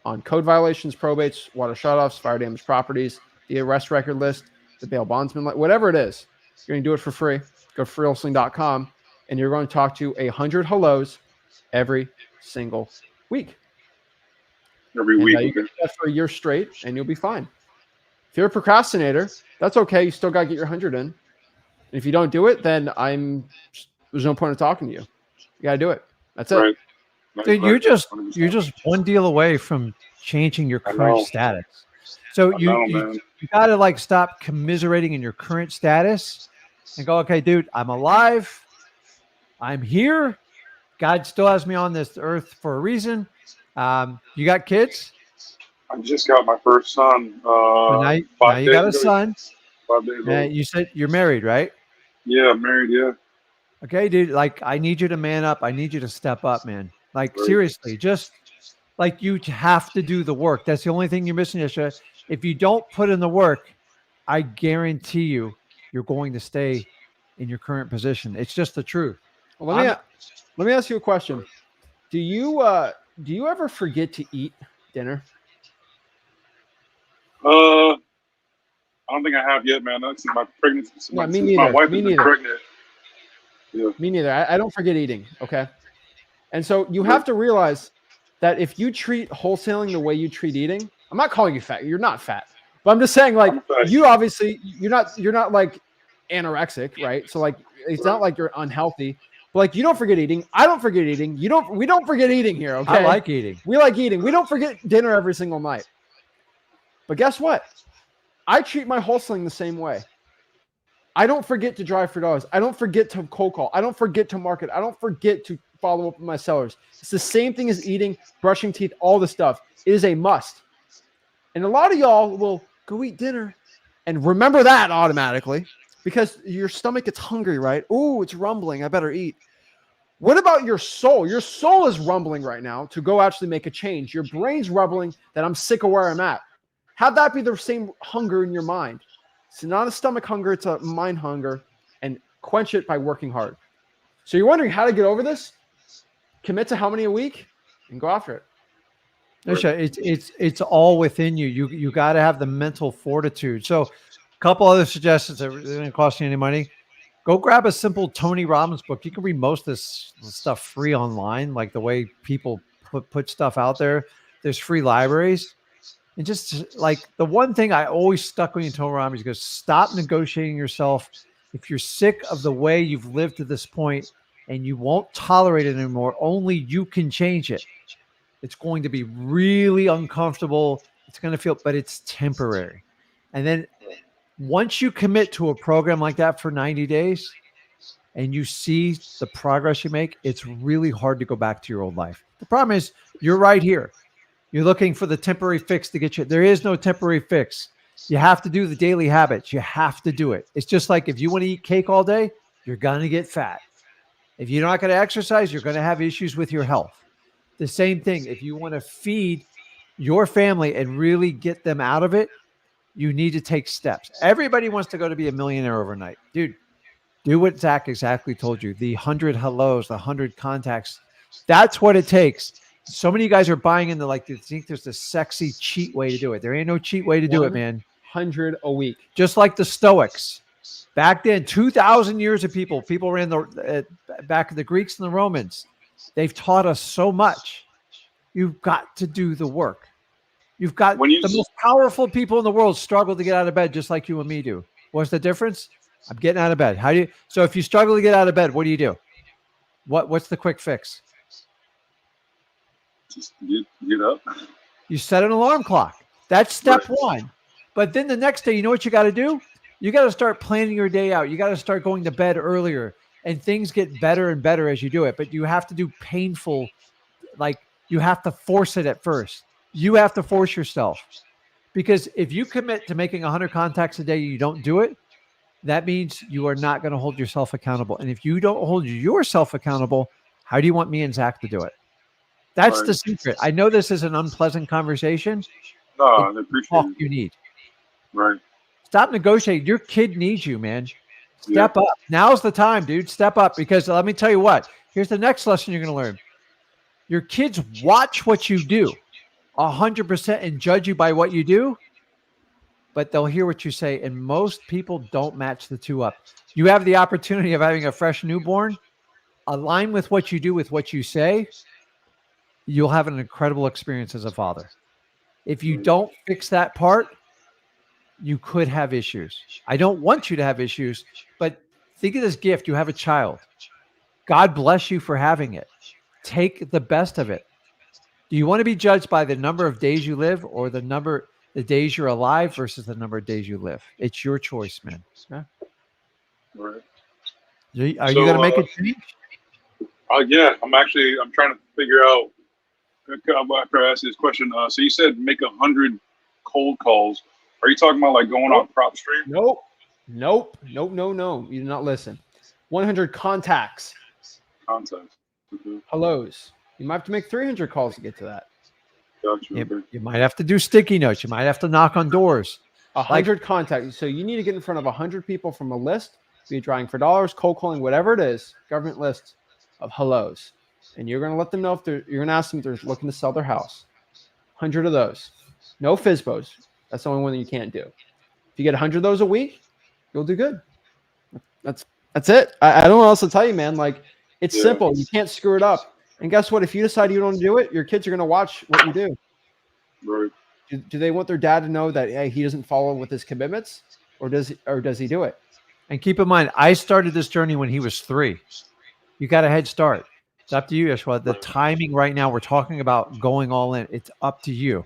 on code violations, probates, water shutoffs, fire damage properties, the arrest record list, the bail bondsman, whatever it is. You're going to do it for free. Go to freewholesaling.com, and you're going to talk to 100 hellos every single week.
Every week.
You can do that for a year straight, and you'll be fine. If you're a procrastinator, that's okay. You still got to get your 100 in. And if you don't do it, then there's no point in talking to you. You got to do it. That's it.
Right.
Dude, you're just one deal away from changing your current status. So you got to like stop commiserating in your current status and go, okay, dude, I'm alive. I'm here. God still has me on this earth for a reason. You got kids?
I just got my first son.
Now you got a son.
5 days old.
You said you're married, right?
Yeah, I'm married. Yeah.
Okay, dude. Like, I need you to man up. I need you to step up, man. Like, seriously, just like you have to do the work. That's the only thing you're missing, Yesha. If you don't put in the work, I guarantee you're going to stay in your current position. It's just the truth.
Well, let me ask you a question. Do you ever forget to eat dinner?
I don't think I have yet, man. That's my pregnancy.
Yeah, me neither.
My wife has been pregnant. Yeah.
Me neither. I don't forget eating. Okay. And so you have to realize that if you treat wholesaling the way you treat eating, I'm not calling you fat. You're not fat. But I'm just saying, like, you obviously you're not like anorexic, right? So like it's not like you're unhealthy. But like you don't forget eating. I don't forget eating. We don't forget eating here, okay?
I like eating.
We like eating. We don't forget dinner every single night. But guess what? I treat my wholesaling the same way. I don't forget to drive for dollars. I don't forget to cold call. I don't forget to market. I don't forget to follow up with my sellers. It's the same thing as eating, brushing teeth, all the stuff. It is a must. And a lot of y'all will go eat dinner and remember that automatically because your stomach gets hungry, right? Oh, it's rumbling. I better eat. What about your soul? Your soul is rumbling right now to go actually make a change. Your brain's rumbling that I'm sick of where I'm at. Have that be the same hunger in your mind. It's not a stomach hunger, it's a mind hunger, and quench it by working hard. So you're wondering how to get over this? Commit to how many a week and go after it.
It's all within you. You got to have the mental fortitude. So a couple other suggestions that didn't cost you any money. Go grab a simple Tony Robbins book. You can read most of this stuff free online, like the way people put stuff out there. There's free libraries. And just like the one thing I always stuck with Tony Robbins goes, stop negotiating yourself. If you're sick of the way you've lived to this point and you won't tolerate it anymore, only you can change it. It's going to be really uncomfortable. It's going to feel, but it's temporary. And then Once you commit to a program like that for 90 days and you see the progress you make, it's really hard to go back to your old life. The problem is you're right here. You're looking for the temporary fix to get you. There is no temporary fix. You have to do the daily habits. You have to do it. It's just like if you want to eat cake all day, you're going to get fat. If you're not going to exercise, you're going to have issues with your health. The same thing. If you want to feed your family and really get them out of it, you need to take steps. Everybody wants to go to be a millionaire overnight. Dude, do what Zach exactly told you. The 100 hellos, the 100 contacts. That's what it takes. So many guys are buying into like they think there's a sexy cheat way to do it. There ain't no cheat way to do it, man.
100 a week.
Just like the Stoics. Back then, 2,000 years of people ran back to the Greeks and the Romans. They've taught us so much. You've got to do the work. You've got the most powerful people in the world struggle to get out of bed just like you and me do. What's the difference? I'm getting out of bed. So if you struggle to get out of bed, what do? What's the quick fix?
Just get up.
You set an alarm clock. That's step one. But then the next day, you know what you got to do? You got to start planning your day out. You got to start going to bed earlier, and things get better and better as you do it. But you have to do painful, like you have to force it at first. You have to force yourself, because if you commit to making 100 contacts a day, you don't do it. That means you are not going to hold yourself accountable. And if you don't hold yourself accountable, how do you want me and Zach to do it? That's the secret. I know this is an unpleasant conversation.
No, I appreciate it.
You need.
Right.
Stop negotiating. Your kid needs you, man. Step up. Now's the time, dude. Step up, because let me tell you what. Here's the next lesson you're going to learn. Your kids watch what you do 100% and judge you by what you do, but they'll hear what you say, and most people don't match the two up. You have the opportunity of having a fresh newborn. Align with what you do with what you say. You'll have an incredible experience as a father. If you don't fix that part, you could have issues. I don't want you to have issues, but think of this gift. You have a child. God bless you for having it. Take the best of it. Do you want to be judged by the number of days you live, or the days you're alive versus the number of days you live? It's your choice, man. Okay?
Right.
Are you going to make a change?
Yeah, I'm trying to figure out, after I asked this question, so you said make 100 cold calls. Are you talking about like going on prop stream?
Nope. You did not listen. 100 contacts.
Mm-hmm.
Hellos. You might have to make 300 calls to get to that.
Gotcha.
You might have to do sticky notes. You might have to knock on doors.
100 contacts. So you need to get in front of 100 people from a list, be it drawing for dollars, cold calling, whatever it is, government list of hellos. And you're going to let them know you're going to ask them if they're looking to sell their house. 100 of those. No FISBOs. That's the only one that you can't do. If you get 100 of those a week, you'll do good. That's it. I don't know what else to tell you, man. Like, it's simple. You can't screw it up. And guess what? If you decide you don't do it, your kids are going to watch what you do.
Right.
Do they want their dad to know that, hey, he doesn't follow with his commitments, or does he do it?
And keep in mind, I started this journey when he was 3. You got a head start. It's up to you, Yeshua. The timing right now, we're talking about going all in. It's up to you.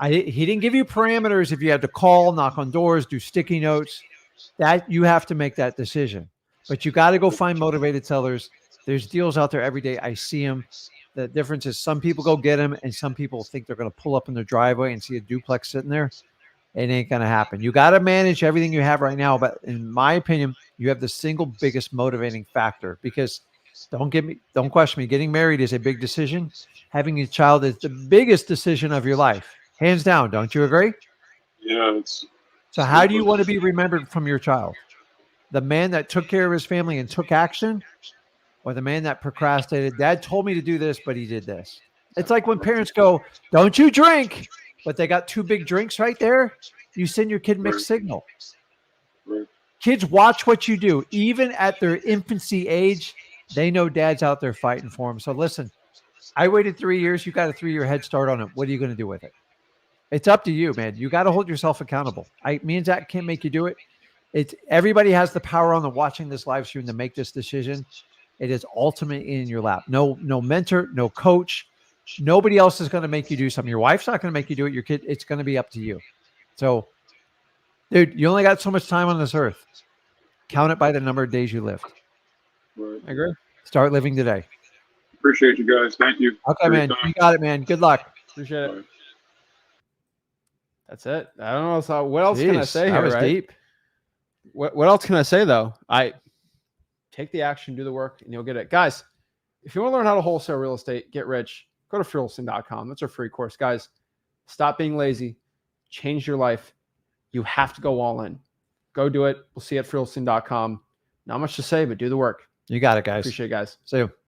He didn't give you parameters if you had to call, knock on doors, do sticky notes. That you have to make that decision. But you got to go find motivated sellers. There's deals out there every day. I see them. The difference is some people go get them, and some people think they're going to pull up in their driveway and see a duplex sitting there. It ain't going to happen. You got to manage everything you have right now. But in my opinion, you have the single biggest motivating factor, because don't question me. Getting married is a big decision. Having a child is the biggest decision of your life. Hands down. Don't you agree?
Yeah.
So how do you want to be remembered from your child? The man that took care of his family and took action, or the man that procrastinated? Dad told me to do this, but he did this. It's like when parents go, don't you drink, but they got 2 big drinks right there. You send your kid mixed signal.
Right.
Kids watch what you do. Even at their infancy age, they know dad's out there fighting for them. So listen, I waited 3 years. You got a 3-year head start on it. What are you going to do with it? It's up to you, man. You got to hold yourself accountable. Me and Zach can't make you do it. Everybody has the power on the watching this live stream to make this decision. It is ultimately in your lap. No mentor, no coach. Nobody else is going to make you do something. Your wife's not going to make you do it. Your kid, it's going to be up to you. So Dude, you only got so much time on this earth. Count it by the number of days you lived.
Right.
I agree.
Start living today.
Appreciate you guys. Thank you.
Okay,
for your
man.
time.
You got it, man. Good luck.
Appreciate it.
Bye.
That's it. I don't know. So what else can I
Jeez,
say
that
here,
was
right?
deep.
What else can I say though? I take the action, do the work, and you'll get it. Guys, if you want to learn how to wholesale real estate, get rich, go to Wholesaling.com. That's our free course. Guys, stop being lazy. Change your life. You have to go all in. Go do it. We'll see you at Wholesaling.com. Not much to say, but do the work.
You got it, guys.
Appreciate it, guys.
See you.